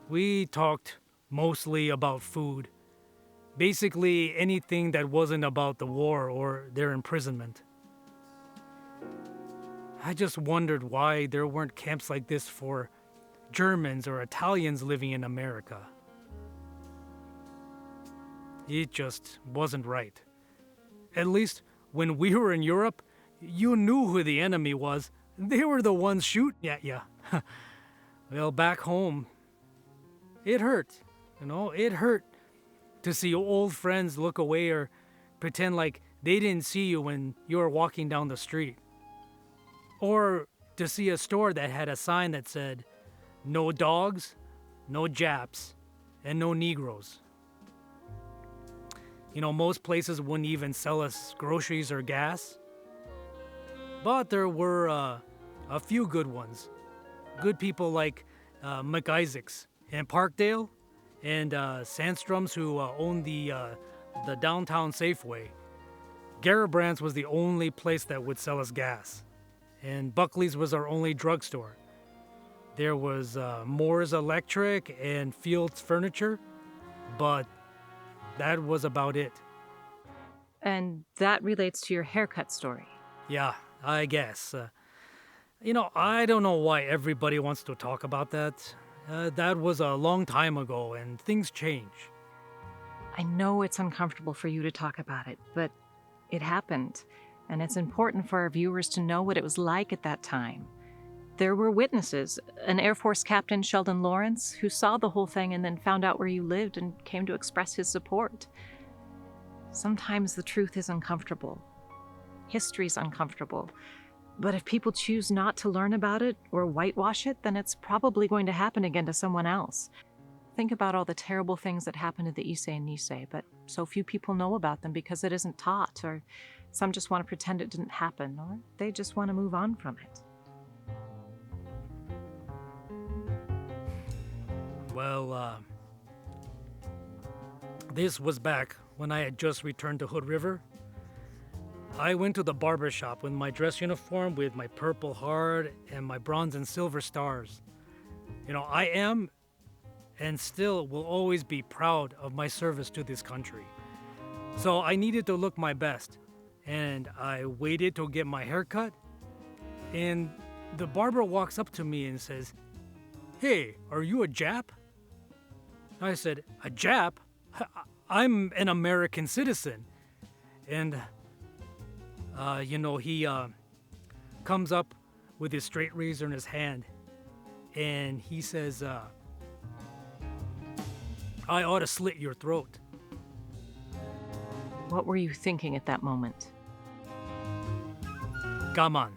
We talked mostly about food. Basically anything that wasn't about the war or their imprisonment. I just wondered why there weren't camps like this for Germans or Italians living in America. It just wasn't right. At least when we were in Europe, you knew who the enemy was. They were the ones shooting at you. Well, back home, it hurt. It hurt to see old friends look away or pretend like they didn't see you when you were walking down the street. Or to see a store that had a sign that said, "No dogs, no Japs, and no Negroes." Most places wouldn't even sell us groceries or gas. But there were a few good ones. Good people like McIsaacs and Parkdale and Sandstrom's, who owned the downtown Safeway. Garibrand's was the only place that would sell us gas. And Buckley's was our only drugstore. There was Moore's Electric and Fields Furniture, but that was about it. And that relates to your haircut story. Yeah, I guess. I don't know why everybody wants to talk about that. That was a long time ago, and things change. I know it's uncomfortable for you to talk about it, but it happened, and it's important for our viewers to know what it was like at that time. There were witnesses, an Air Force Captain, Sheldon Lawrence, who saw the whole thing and then found out where you lived and came to express his support. Sometimes the truth is uncomfortable. History's uncomfortable. But if people choose not to learn about it or whitewash it, then it's probably going to happen again to someone else. Think about all the terrible things that happened to the Issei and Nisei, but so few people know about them because it isn't taught, or some just want to pretend it didn't happen, or they just want to move on from it. Well, this was back when I had just returned to Hood River. I went to the barber shop with my dress uniform with my purple heart and my bronze and silver stars. I am and still will always be proud of my service to this country. So I needed to look my best, and I waited to get my hair cut, and the barber walks up to me and says, "Hey, are you a Jap?" I said, "A Jap? I'm an American citizen." And he comes up with his straight razor in his hand, and he says, "I ought to slit your throat." What were you thinking at that moment? Gaman.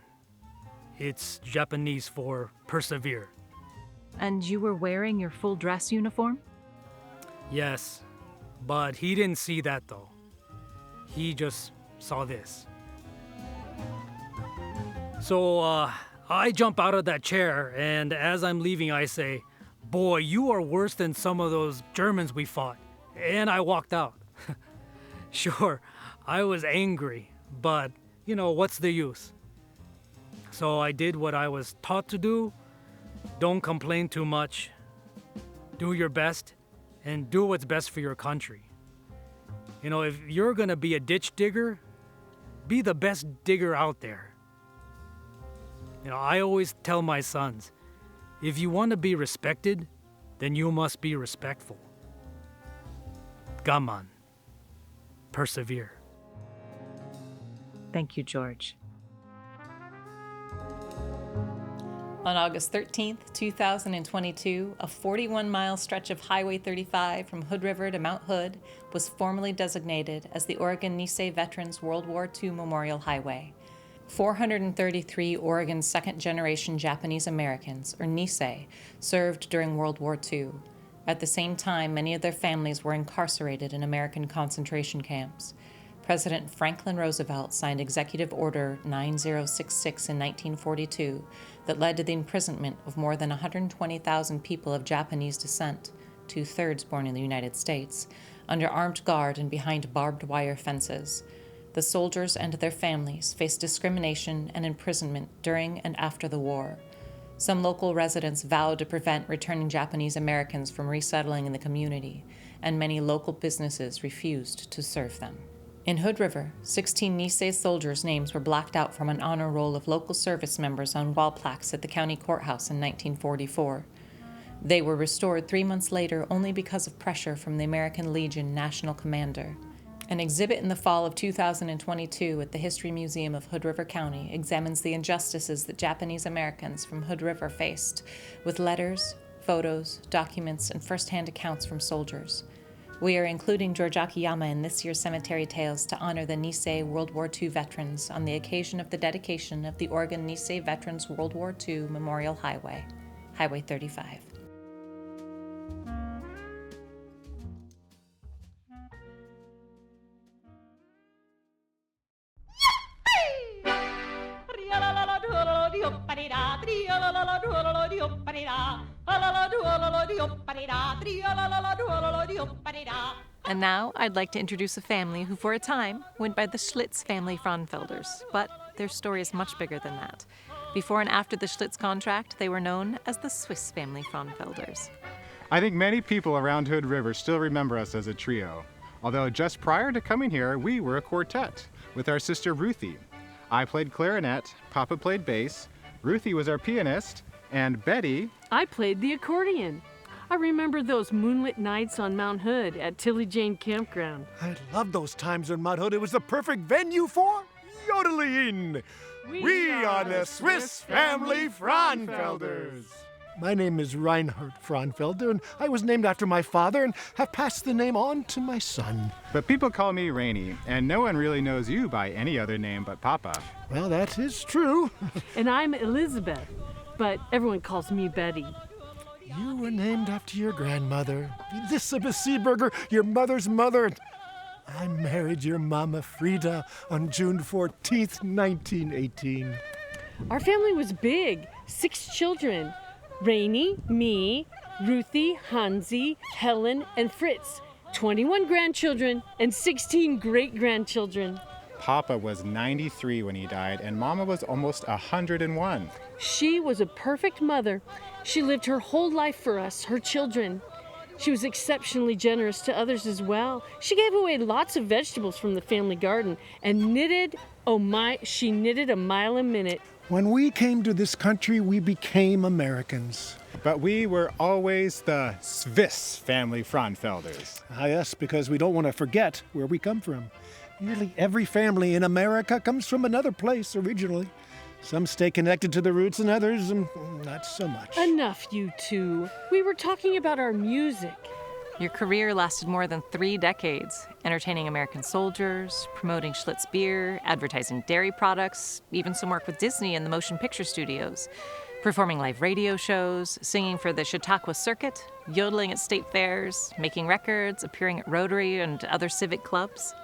It's Japanese for persevere. And you were wearing your full dress uniform? Yes, but he didn't see that though. He just saw this. So I jump out of that chair, and as I'm leaving, I say, "Boy, you are worse than some of those Germans we fought." And I walked out. Sure, I was angry, but what's the use? So I did what I was taught to do. Don't complain too much. Do your best, and do what's best for your country. If you're gonna be a ditch digger, be the best digger out there. I always tell my sons, if you want to be respected, then you must be respectful. Gaman. Persevere. Thank you, George. On August 13, 2022, a 41-mile stretch of Highway 35 from Hood River to Mount Hood was formally designated as the Oregon Nisei Veterans World War II Memorial Highway. 433 Oregon second-generation Japanese Americans, or Nisei, served during World War II. At the same time, many of their families were incarcerated in American concentration camps. President Franklin Roosevelt signed Executive Order 9066 in 1942 that led to the imprisonment of more than 120,000 people of Japanese descent, 2/3 born in the United States, under armed guard and behind barbed wire fences. The soldiers and their families faced discrimination and imprisonment during and after the war. Some local residents vowed to prevent returning Japanese Americans from resettling in the community, and many local businesses refused to serve them. In Hood River, 16 Nisei soldiers' names were blacked out from an honor roll of local service members on wall plaques at the county courthouse in 1944. They were restored 3 months later only because of pressure from the American Legion national commander. An exhibit in the fall of 2022 at the History Museum of Hood River County examines the injustices that Japanese Americans from Hood River faced, with letters, photos, documents, and first-hand accounts from soldiers. We are including George Akiyama in this year's Cemetery Tales to honor the Nisei World War II veterans on the occasion of the dedication of the Oregon Nisei Veterans World War II Memorial Highway, Highway 35. And now I'd like to introduce a family who for a time went by the Schlitz family Fraunfelders, but their story is much bigger than that. Before and after the Schlitz contract, they were known as the Swiss family Fraunfelders. I think many people around Hood River still remember us as a trio, although just prior to coming here, we were a quartet with our sister Ruthie. I played clarinet, Papa played bass, Ruthie was our pianist, and Betty... I played the accordion. I remember those moonlit nights on Mount Hood at Tilly Jane Campground. I loved those times on Mount Hood. It was the perfect venue for yodeling. We are the Swiss family Fraunfelders. My name is Reinhard Fraunfelder, and I was named after my father and have passed the name on to my son. But people call me Rainey, and no one really knows you by any other name but Papa. Well, that is true. And I'm Elizabeth, but everyone calls me Betty. You were named after your grandmother, Elizabeth Seeberger, your mother's mother. I married your mama Frida on June 14th, 1918. Our family was big, 6 children. Rainey, me, Ruthie, Hansi, Helen, and Fritz. 21 grandchildren and 16 great-grandchildren. Papa was 93 when he died, and Mama was almost 101. She was a perfect mother. She lived her whole life for us, her children. She was exceptionally generous to others as well. She gave away lots of vegetables from the family garden and knitted, she knitted a mile a minute. When we came to this country, we became Americans. But we were always the Swiss family Fraunfelders. Ah, yes, because we don't want to forget where we come from. Nearly every family in America comes from another place originally. Some stay connected to the roots and others, not so much. Enough, you two. We were talking about our music. Your career lasted more than 3 decades, entertaining American soldiers, promoting Schlitz beer, advertising dairy products, even some work with Disney and the motion picture studios, performing live radio shows, singing for the Chautauqua Circuit, yodeling at state fairs, making records, appearing at Rotary and other civic clubs.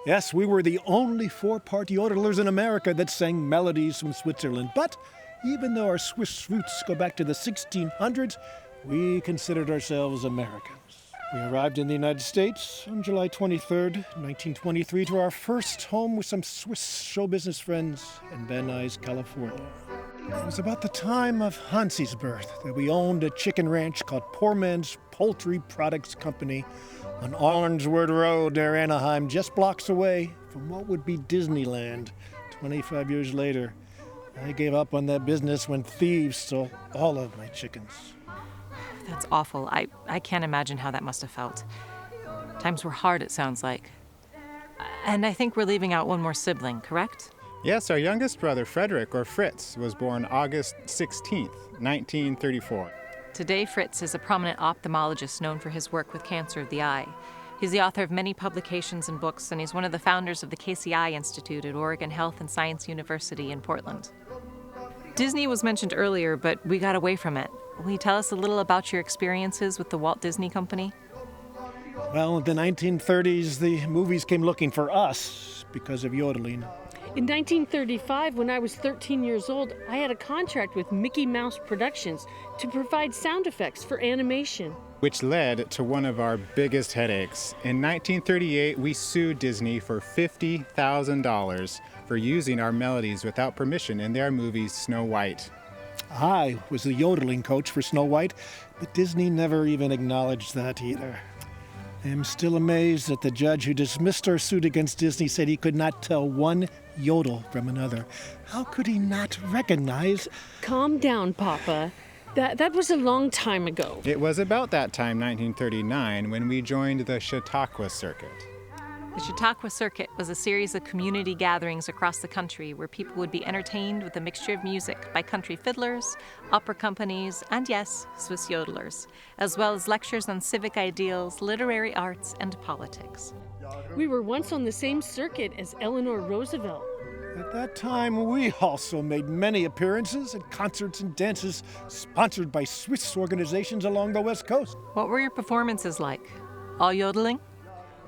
Yes, we were the only 4-part yodelers in America that sang melodies from Switzerland. But even though our Swiss roots go back to the 1600s, we considered ourselves Americans. We arrived in the United States on July 23rd, 1923, to our first home with some Swiss show business friends in Van Nuys, California. It was about the time of Hansi's birth that we owned a chicken ranch called Poor Man's Poultry Products Company on Orangewood Road near Anaheim, just blocks away from what would be Disneyland. 25 years later, I gave up on that business when thieves stole all of my chickens. That's awful. I can't imagine how that must have felt. Times were hard, it sounds like. And I think we're leaving out one more sibling, correct? Yes, our youngest brother, Frederick, or Fritz, was born August 16th, 1934. Today, Fritz is a prominent ophthalmologist known for his work with cancer of the eye. He's the author of many publications and books, and he's one of the founders of the Casey Eye Institute at Oregon Health and Science University in Portland. Disney was mentioned earlier, but we got away from it. Will you tell us a little about your experiences with the Walt Disney Company? Well, in the 1930s, the movies came looking for us because of yodeling. In 1935, when I was 13 years old, I had a contract with Mickey Mouse Productions to provide sound effects for animation. Which led to one of our biggest headaches. In 1938, we sued Disney for $50,000 for using our melodies without permission in their movie Snow White. I was the yodeling coach for Snow White, but Disney never even acknowledged that either. I am still amazed that the judge who dismissed our suit against Disney said he could not tell one yodel from another. How could he not recognize? Calm down, Papa. That was a long time ago. It was about that time, 1939, when we joined the Chautauqua Circuit. The Chautauqua Circuit was a series of community gatherings across the country where people would be entertained with a mixture of music by country fiddlers, opera companies, and yes, Swiss yodelers, as well as lectures on civic ideals, literary arts, and politics. We were once on the same circuit as Eleanor Roosevelt. At that time, we also made many appearances at concerts and dances sponsored by Swiss organizations along the West Coast. What were your performances like? All yodeling?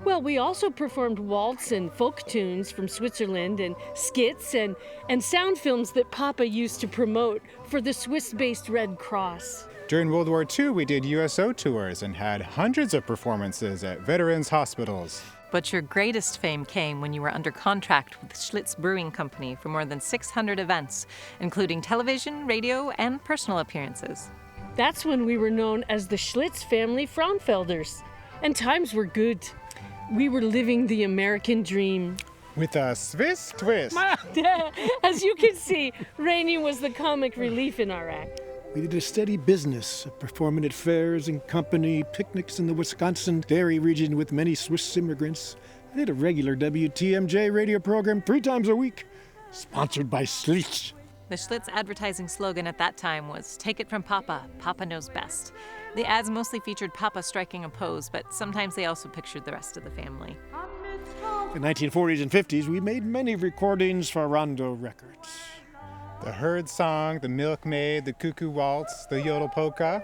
Well, we also performed waltz and folk tunes from Switzerland and skits and sound films that Papa used to promote for the Swiss-based Red Cross. During World War II, we did USO tours and had hundreds of performances at veterans' hospitals. But your greatest fame came when you were under contract with Schlitz Brewing Company for more than 600 events, including television, radio, and personal appearances. That's when we were known as the Schlitz family Fraunfelders. And times were good. We were living the American dream. With a Swiss twist. As you can see, Rainey was the comic relief in our act. We did a steady business of performing at fairs and company picnics in the Wisconsin dairy region with many Swiss immigrants. I did a regular WTMJ radio program 3 times a week, sponsored by Schlitz. The Schlitz advertising slogan at that time was, "Take it from Papa, Papa knows best." The ads mostly featured Papa striking a pose, but sometimes they also pictured the rest of the family. In the 1940s and 50s, we made many recordings for Rondo Records. The herd song, the milkmaid, the cuckoo waltz, the yodel polka.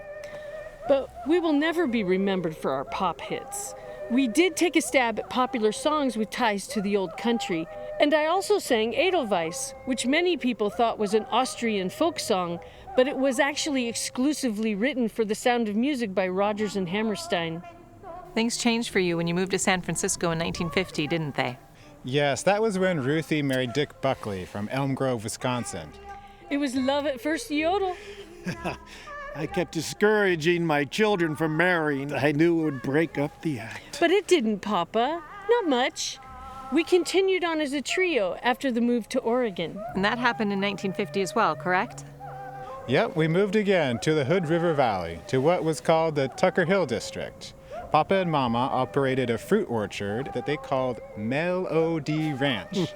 But we will never be remembered for our pop hits. We did take a stab at popular songs with ties to the old country, and I also sang Edelweiss, which many people thought was an Austrian folk song, but it was actually exclusively written for The Sound of Music by Rodgers and Hammerstein. Things changed for you when you moved to San Francisco in 1950, didn't they? Yes, that was when Ruthie married Dick Buckley from Elm Grove, Wisconsin. It was love at first yodel. I kept discouraging my children from marrying. I knew it would break up the act. But it didn't, Papa. Not much. We continued on as a trio after the move to Oregon. And that happened in 1950 as well, correct? Yep, we moved again to the Hood River Valley, to what was called the Tucker Hill District. Papa and Mama operated a fruit orchard that they called Melody Ranch.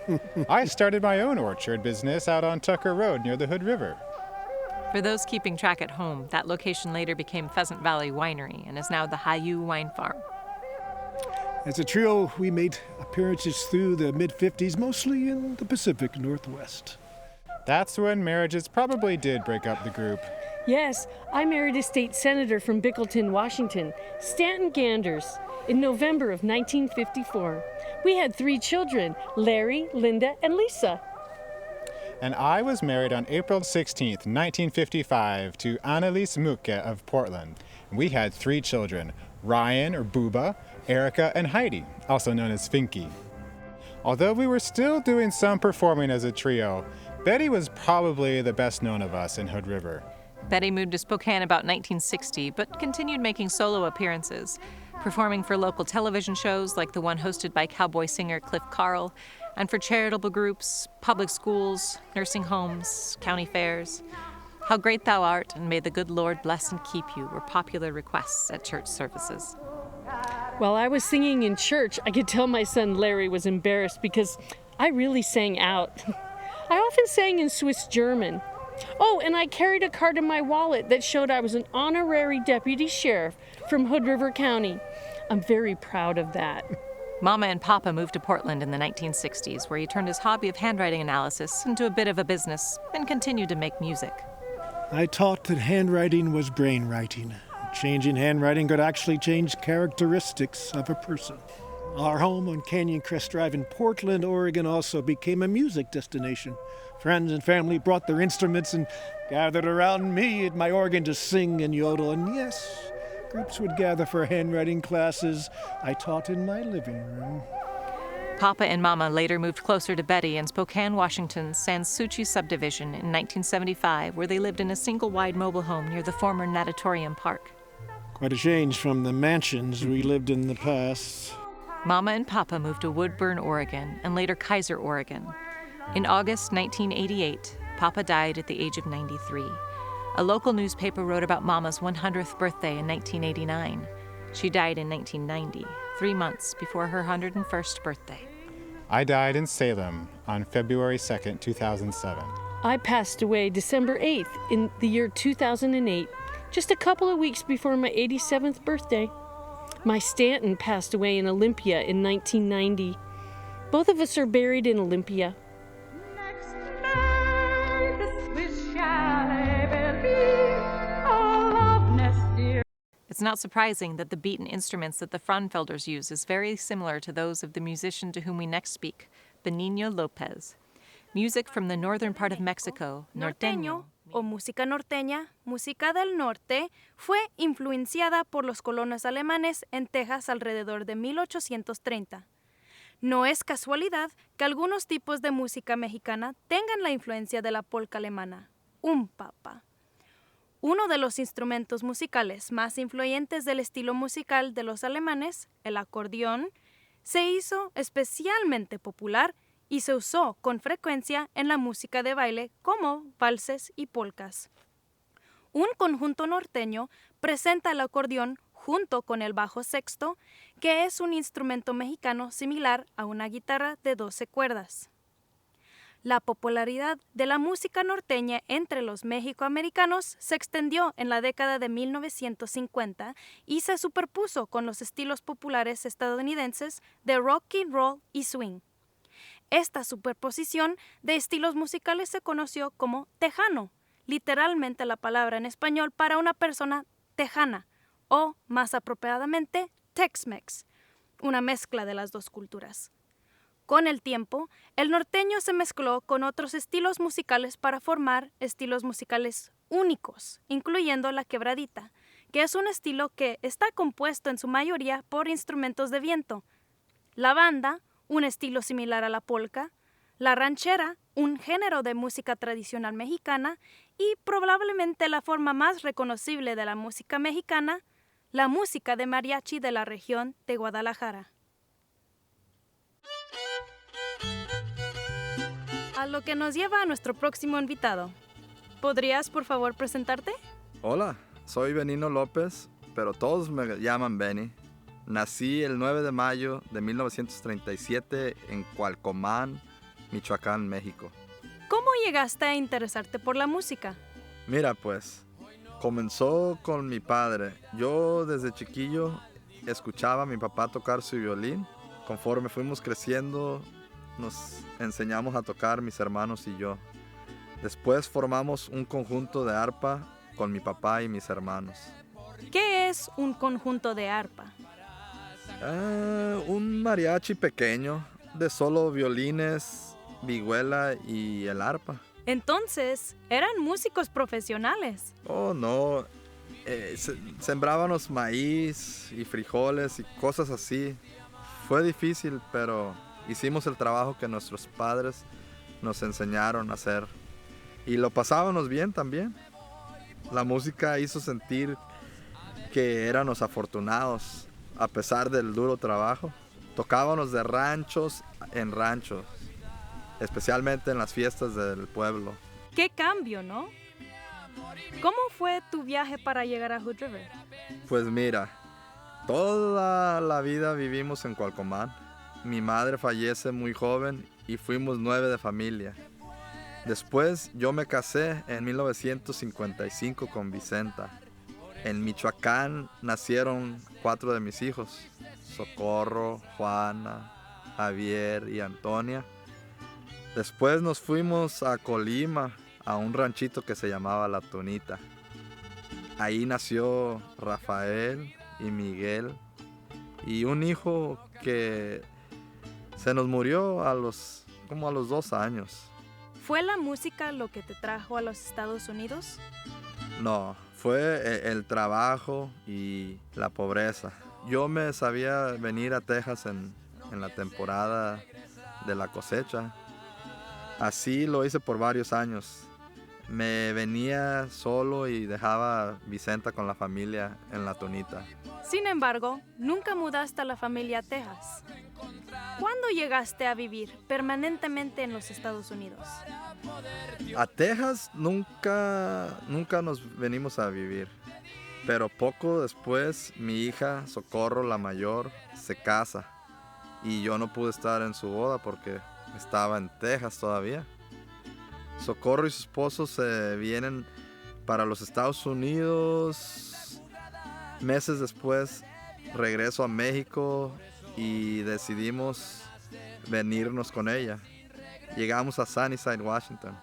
I started my own orchard business out on Tucker Road near the Hood River. For those keeping track at home, that location later became Pheasant Valley Winery and is now the Hayu Wine Farm. As a trio, we made appearances through the mid-50s, mostly in the Pacific Northwest. That's when marriages probably did break up the group. Yes, I married a state senator from Bickleton, Washington, Stanton Ganders, in November of 1954. We had 3 children, Larry, Linda, and Lisa. And I was married on April 16th, 1955, to Annalise Mucke of Portland. We had 3 children, Ryan, or Booba, Erica, and Heidi, also known as Finky. Although we were still doing some performing as a trio, Betty was probably the best known of us in Hood River. Betty moved to Spokane about 1960, but continued making solo appearances, performing for local television shows like the one hosted by cowboy singer Cliff Carl, and for charitable groups, public schools, nursing homes, county fairs. How Great Thou Art and May the Good Lord Bless and Keep You were popular requests at church services. While I was singing in church, I could tell my son Larry was embarrassed because I really sang out. I often sang in Swiss German. Oh, and I carried a card in my wallet that showed I was an honorary deputy sheriff from Hood River County. I'm very proud of that. Mama and Papa moved to Portland in the 1960s, where he turned his hobby of handwriting analysis into a bit of a business and continued to make music. I taught that handwriting was brainwriting. Changing handwriting could actually change characteristics of a person. Our home on Canyon Crest Drive in Portland, Oregon also became a music destination. Friends and family brought their instruments and gathered around me at my organ to sing and yodel. And yes, groups would gather for handwriting classes I taught in my living room. Papa and Mama later moved closer to Betty in Spokane, Washington's Sans Souci subdivision in 1975, where they lived in a single-wide mobile home near the former Natatorium Park. Quite a change from the mansions we lived in the past. Mama and Papa moved to Woodburn, Oregon, and later Kaiser, Oregon. In August 1988, Papa died at the age of 93. A local newspaper wrote about Mama's 100th birthday in 1989. She died in 1990, 3 months before her 101st birthday. I died in Salem on February 2nd, 2007. I passed away December 8th in the year 2008, just a couple of weeks before my 87th birthday. My Stanton passed away in Olympia in 1990. Both of us are buried in Olympia. It's not surprising that the beaten instruments that the Frauenfelders use is very similar to those of the musician to whom we next speak, Benigno Lopez. Music from the northern part of Mexico, norteño, o música norteña, música del norte, fue influenciada por los colonos alemanes en Texas alrededor de 1830. No es casualidad que algunos tipos de música mexicana tengan la influencia de la polca alemana, un papa. Uno de los instrumentos musicales más influyentes del estilo musical de los alemanes, el acordeón, se hizo especialmente popular y se usó con frecuencia en la música de baile como valses y polcas. Un conjunto norteño presenta el acordeón junto con el bajo sexto, que es un instrumento mexicano similar a una guitarra de 12 cuerdas. La popularidad de la música norteña entre los mexicoamericanos se extendió en la década de 1950 y se superpuso con los estilos populares estadounidenses de rock and roll y swing. Esta superposición de estilos musicales se conoció como tejano, literalmente la palabra en español para una persona tejana, o, más apropiadamente, Tex-Mex, una mezcla de las dos culturas. Con el tiempo, el norteño se mezcló con otros estilos musicales para formar estilos musicales únicos, incluyendo la quebradita, que es un estilo que está compuesto en su mayoría por instrumentos de viento, la banda, un estilo similar a la polca, la ranchera, un género de música tradicional mexicana, y probablemente la forma más reconocible de la música mexicana, la música de mariachi de la región de Guadalajara. A lo que nos lleva a nuestro próximo invitado. ¿Podrías, por favor, presentarte? Hola, soy Benigno López, pero todos me llaman Benny. Nací el 9 de mayo de 1937 en Cualcomán, Michoacán, México. ¿Cómo llegaste a interesarte por la música? Mira, pues, comenzó con mi padre. Yo desde chiquillo escuchaba a mi papá tocar su violín. Conforme fuimos creciendo, nos enseñamos a tocar mis hermanos y yo. Después formamos un conjunto de arpa con mi papá y mis hermanos. ¿Qué es un conjunto de arpa? Un mariachi pequeño de solo violines, vihuela y el arpa. Entonces, ¿eran músicos profesionales? Oh, no. Sembrábamos maíz y frijoles y cosas así. Fue difícil, pero hicimos el trabajo que nuestros padres nos enseñaron a hacer. Y lo pasábamos bien también. La música hizo sentir que éramos afortunados, a pesar del duro trabajo. Tocábamos de ranchos en ranchos, especialmente en las fiestas del pueblo. ¡Qué cambio!, ¿no? ¿Cómo fue tu viaje para llegar a Hood River? Pues mira, toda la vida vivimos en Cualcomán. Mi madre fallece muy joven y fuimos 9 de familia. Después yo me casé en 1955 con Vicenta. En Michoacán nacieron 4 de mis hijos: Socorro, Juana, Javier y Antonia. Después nos fuimos a Colima, a un ranchito que se llamaba La Tunita. Ahí nació Rafael y Miguel y un hijo que se nos murió como a los 2 años. ¿Fue la música lo que te trajo a los Estados Unidos? No, fue el trabajo y la pobreza. Yo me sabía venir a Texas en la temporada de la cosecha. Así lo hice por varios años. Me venía solo y dejaba a Vicenta con la familia en La Tunita. Sin embargo, nunca mudaste a la familia a Texas. ¿Cuándo llegaste a vivir permanentemente en los Estados Unidos? A Texas nunca nos venimos a vivir. Pero poco después mi hija Socorro, la mayor, se casa. Y yo no pude estar en su boda porque estaba en Texas todavía. Socorro y su esposo se vienen para los Estados Unidos. Meses después regreso a México y decidimos venirnos con ella. Llegamos a Sunnyside, Washington,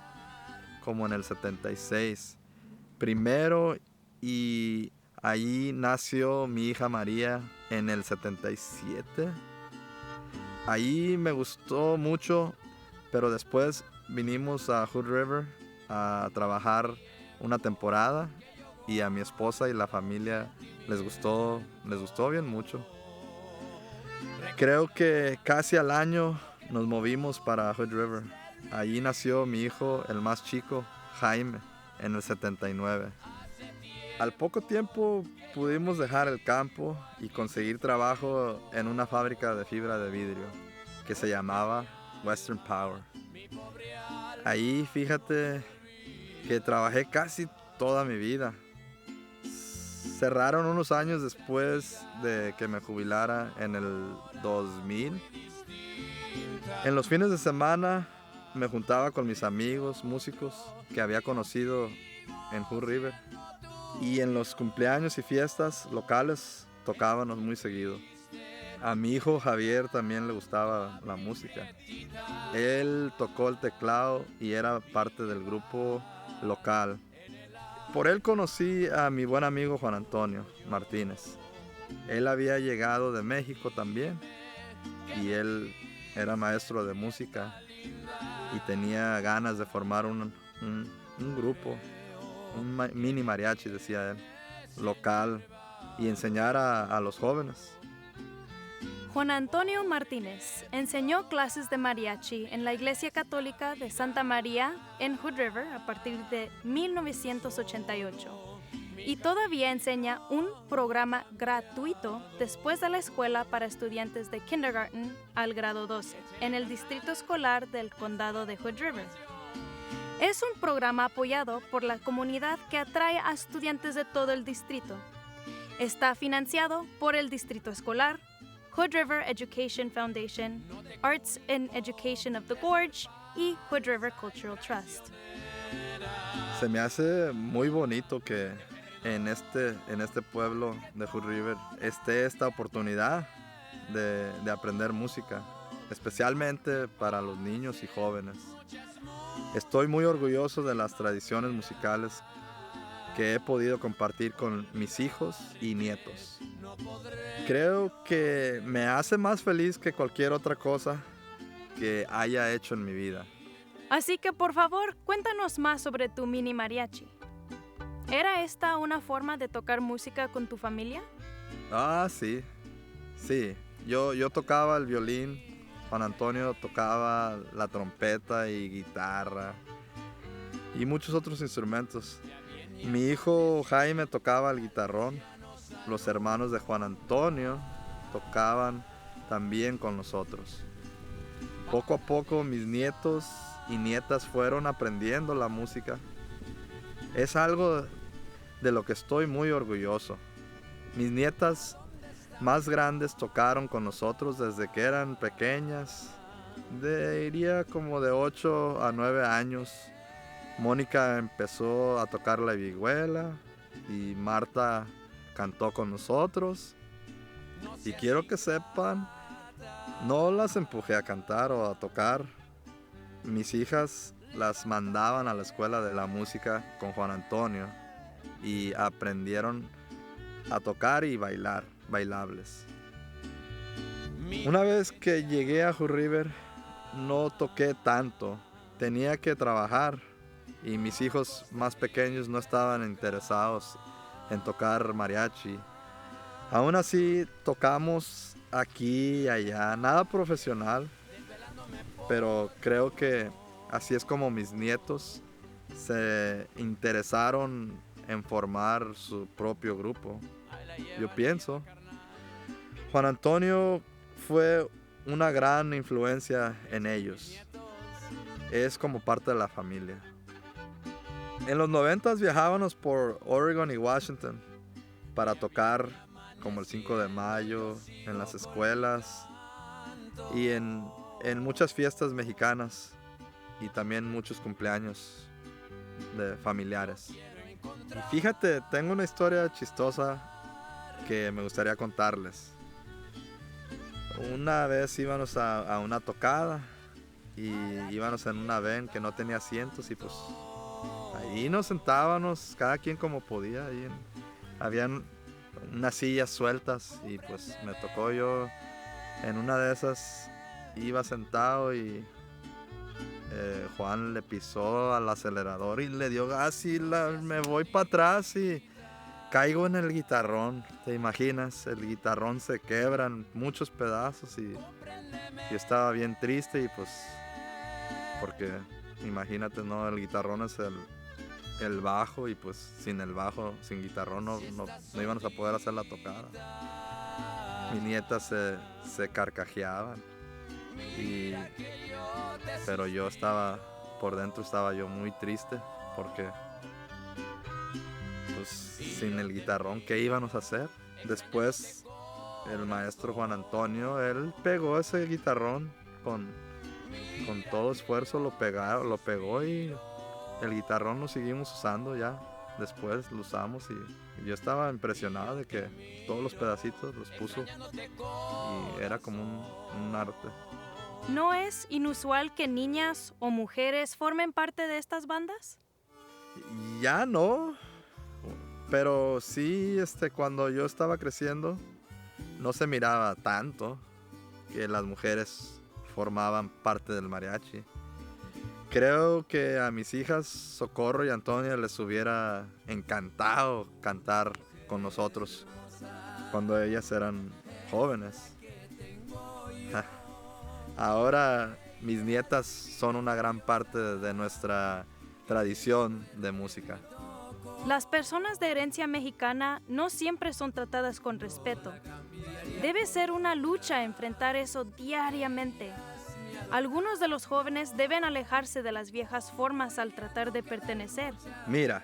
como en el 76. Primero, y ahí nació mi hija María en el 77. Ahí me gustó mucho, pero después vinimos a Hood River a trabajar una temporada y a mi esposa y la familia les gustó bien mucho. Creo que casi al año nos movimos para Hood River. Allí nació mi hijo, el más chico, Jaime, en el 79. Al poco tiempo pudimos dejar el campo y conseguir trabajo en una fábrica de fibra de vidrio que se llamaba Western Power. Ahí fíjate que trabajé casi toda mi vida. Cerraron unos años después de que me jubilara en el 2000. En los fines de semana me juntaba con mis amigos músicos que había conocido en Hood River. Y en los cumpleaños y fiestas locales tocábamos muy seguido. A mi hijo Javier también le gustaba la música. Él tocó el teclado y era parte del grupo local. Por él conocí a mi buen amigo Juan Antonio Martínez. Él había llegado de México también y él era maestro de música y tenía ganas de formar un grupo, un mini mariachi, decía él, local, y enseñar a los jóvenes. Juan Antonio Martínez enseñó clases de mariachi en la Iglesia Católica de Santa María en Hood River a partir de 1988 y todavía enseña un programa gratuito después de la escuela para estudiantes de kindergarten al grado 12 en el distrito escolar del condado de Hood River. Es un programa apoyado por la comunidad que atrae a estudiantes de todo el distrito. Está financiado por el distrito escolar, Hood River Education Foundation, Arts and Education of the Gorge y Hood River Cultural Trust. Se me hace muy bonito que en este pueblo de Hood River esté esta oportunidad de aprender música, especialmente para los niños y jóvenes. Estoy muy orgulloso de las tradiciones musicales que he podido compartir con mis hijos y nietos. Creo que me hace más feliz que cualquier otra cosa que haya hecho en mi vida. Así que por favor, cuéntanos más sobre tu mini mariachi. ¿Era esta una forma de tocar música con tu familia? Ah, sí. Sí, yo tocaba el violín, Juan Antonio tocaba la trompeta y guitarra y muchos otros instrumentos. Mi hijo Jaime tocaba el guitarrón. Los hermanos de Juan Antonio tocaban también con nosotros. Poco a poco mis nietos y nietas fueron aprendiendo la música. Es algo de lo que estoy muy orgulloso. Mis nietas más grandes tocaron con nosotros desde que eran pequeñas Diría como de 8 a 9 años. Mónica empezó a tocar la vihuela y Marta cantó con nosotros. Y quiero que sepan, no las empujé a cantar o a tocar. Mis hijas las mandaban a la escuela de la música con Juan Antonio y aprendieron a tocar y bailar, bailables. Una vez que llegué a Hood River, no toqué tanto, tenía que trabajar y mis hijos más pequeños no estaban interesados en tocar mariachi. Aún así tocamos aquí y allá, nada profesional, pero creo que así es como mis nietos se interesaron en formar su propio grupo. Yo pienso, Juan Antonio fue una gran influencia en ellos. Es como parte de la familia. En los 90s viajábamos por Oregon y Washington para tocar como el 5 de mayo, en las escuelas y en muchas fiestas mexicanas y también muchos cumpleaños de familiares. Y fíjate, tengo una historia chistosa que me gustaría contarles. Una vez íbamos a una tocada y íbamos en una van que no tenía asientos y pues ahí nos sentábamos cada quien como podía. Habían unas sillas sueltas y pues me tocó yo en una de esas, iba sentado y Juan le pisó al acelerador y le dio gas y me voy para atrás y caigo en el guitarrón. ¿Te imaginas? El guitarrón se quebra en muchos pedazos y yo estaba bien triste y pues porque imagínate, ¿no? El guitarrón es el bajo y pues sin el bajo, sin guitarrón no íbamos a poder hacer la tocada. Mis nietas se carcajeaban pero yo por dentro estaba yo muy triste porque pues sin el guitarrón, ¿qué íbamos a hacer? Después el maestro Juan Antonio, él pegó ese guitarrón con todo esfuerzo, lo pegó y el guitarrón lo seguimos usando ya. Después lo usamos y yo estaba impresionado de que todos los pedacitos los puso y era como un arte. ¿No es inusual que niñas o mujeres formen parte de estas bandas? Ya no, pero sí, cuando yo estaba creciendo no se miraba tanto que las mujeres formaban parte del mariachi. Creo que a mis hijas Socorro y Antonia les hubiera encantado cantar con nosotros cuando ellas eran jóvenes. Ahora mis nietas son una gran parte de nuestra tradición de música. Las personas de herencia mexicana no siempre son tratadas con respeto. Debe ser una lucha enfrentar eso diariamente. Algunos de los jóvenes deben alejarse de las viejas formas al tratar de pertenecer. Mira,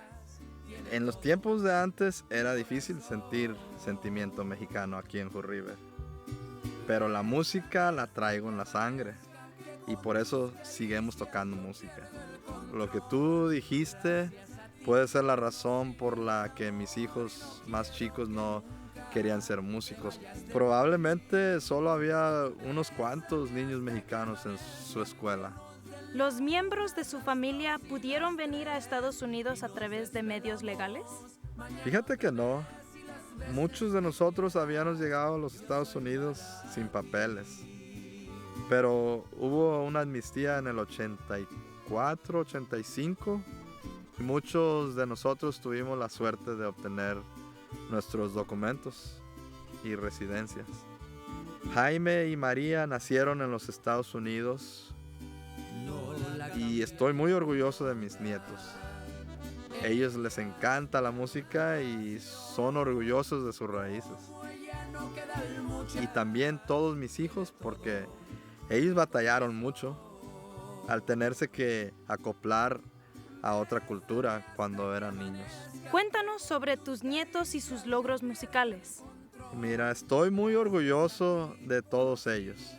en los tiempos de antes era difícil sentir sentimiento mexicano aquí en Hood River. Pero la música la traigo en la sangre y por eso seguimos tocando música. Lo que tú dijiste puede ser la razón por la que mis hijos más chicos no querían ser músicos. Probablemente solo había unos cuantos niños mexicanos en su escuela. ¿Los miembros de su familia pudieron venir a Estados Unidos a través de medios legales? Fíjate que no. Muchos de nosotros habíamos llegado a los Estados Unidos sin papeles. Pero hubo una amnistía en el 84, 85. Y muchos de nosotros tuvimos la suerte de obtener nuestros documentos y residencias. Jaime y María nacieron en los Estados Unidos y estoy muy orgulloso de mis nietos. Ellos les encanta la música y son orgullosos de sus raíces. Y también todos mis hijos porque ellos batallaron mucho al tenerse que acoplar a otra cultura cuando eran niños. Cuéntanos sobre tus nietos y sus logros musicales. Mira, estoy muy orgulloso de todos ellos.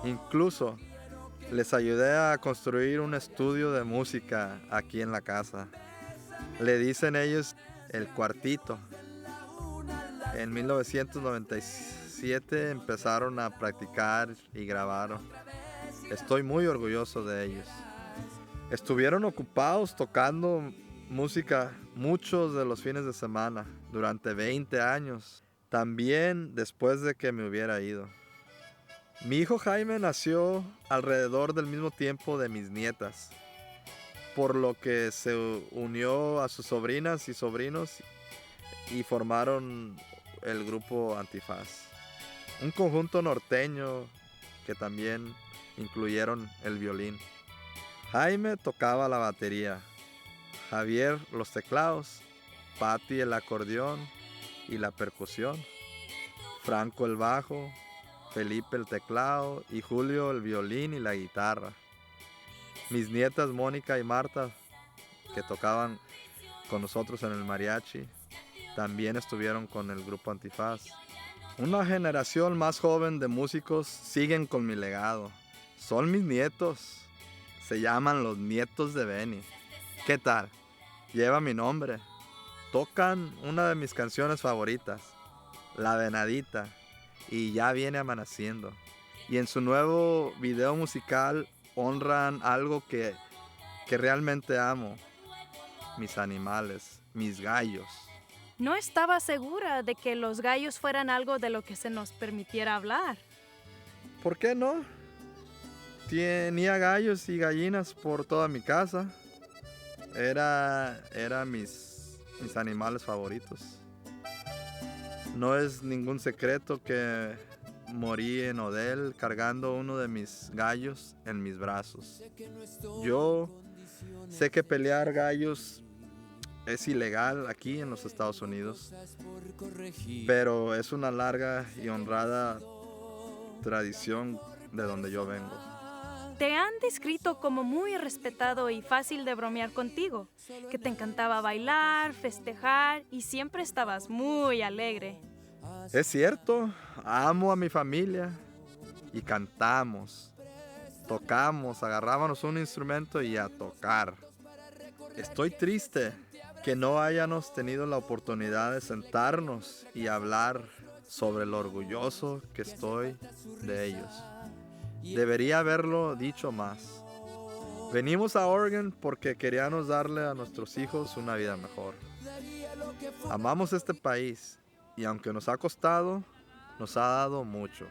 Incluso Les ayudé a construir un estudio de música aquí en la casa. Le dicen ellos el cuartito. En 1997 empezaron a practicar y grabaron. Estoy muy orgulloso de ellos. Estuvieron ocupados tocando música muchos de los fines de semana durante 20 años, también después de que me hubiera ido. Mi hijo Jaime nació alrededor del mismo tiempo de mis nietas, por lo que se unió a sus sobrinas y sobrinos y formaron el grupo Antifaz, un conjunto norteño que también incluyeron el violín. Jaime tocaba la batería, Javier los teclados, Patti el acordeón y la percusión, Franco el bajo, Felipe el teclado y Julio el violín y la guitarra. Mis nietas Mónica y Marta, que tocaban con nosotros en el mariachi, también estuvieron con el grupo Antifaz. Una generación más joven de músicos siguen con mi legado. Son mis nietos. Se llaman los nietos de Benny. ¿Qué tal? Lleva mi nombre. Tocan una de mis canciones favoritas, La Venadita, y Ya viene amaneciendo. Y en su nuevo video musical honran algo que realmente amo. Mis animales, mis gallos. No estaba segura de que los gallos fueran algo de lo que se nos permitiera hablar. ¿Por qué no? Tenía gallos y gallinas por toda mi casa. Era mis animales favoritos. No es ningún secreto que morí en Odell cargando uno de mis gallos en mis brazos. Yo sé que pelear gallos es ilegal aquí en los Estados Unidos, pero es una larga y honrada tradición de donde yo vengo. Te han descrito como muy respetado y fácil de bromear contigo, que te encantaba bailar, festejar y siempre estabas muy alegre. Es cierto, amo a mi familia y cantamos, tocamos, agarrábamos un instrumento y a tocar. Estoy triste que no hayamos tenido la oportunidad de sentarnos y hablar sobre lo orgulloso que estoy de ellos. Debería haberlo dicho más. Venimos a Oregon porque queríamos darle a nuestros hijos una vida mejor. Amamos este país y aunque nos ha costado, nos ha dado mucho.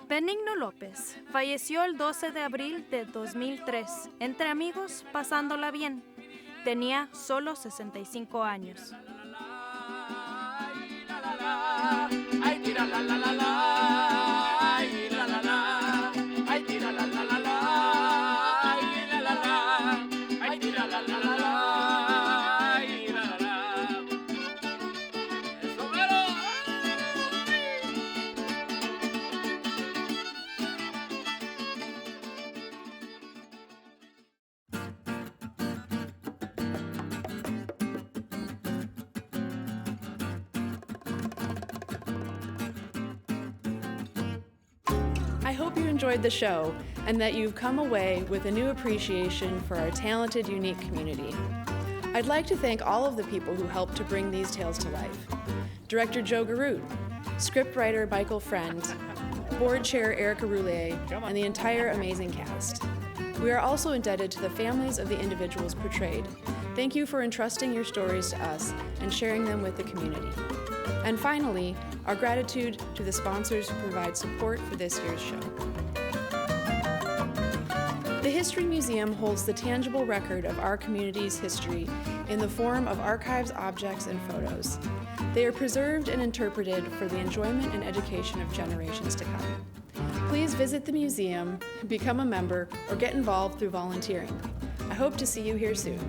Benigno López falleció el 12 de abril de 2003, entre amigos, pasándola bien. Tenía solo 65 años. Ay, tira la la la la. I hope you enjoyed the show and that you've come away with a new appreciation for our talented, unique community. I'd like to thank all of the people who helped to bring these tales to life. Director Joe Garut, scriptwriter Michael Friend, board chair Erica Roulet, and the entire amazing cast. We are also indebted to the families of the individuals portrayed. Thank you for entrusting your stories to us and sharing them with the community. And finally, our gratitude to the sponsors who provide support for this year's show. The History Museum holds the tangible record of our community's history in the form of archives, objects, and photos. They are preserved and interpreted for the enjoyment and education of generations to come. Please visit the museum, become a member, or get involved through volunteering. I hope to see you here soon.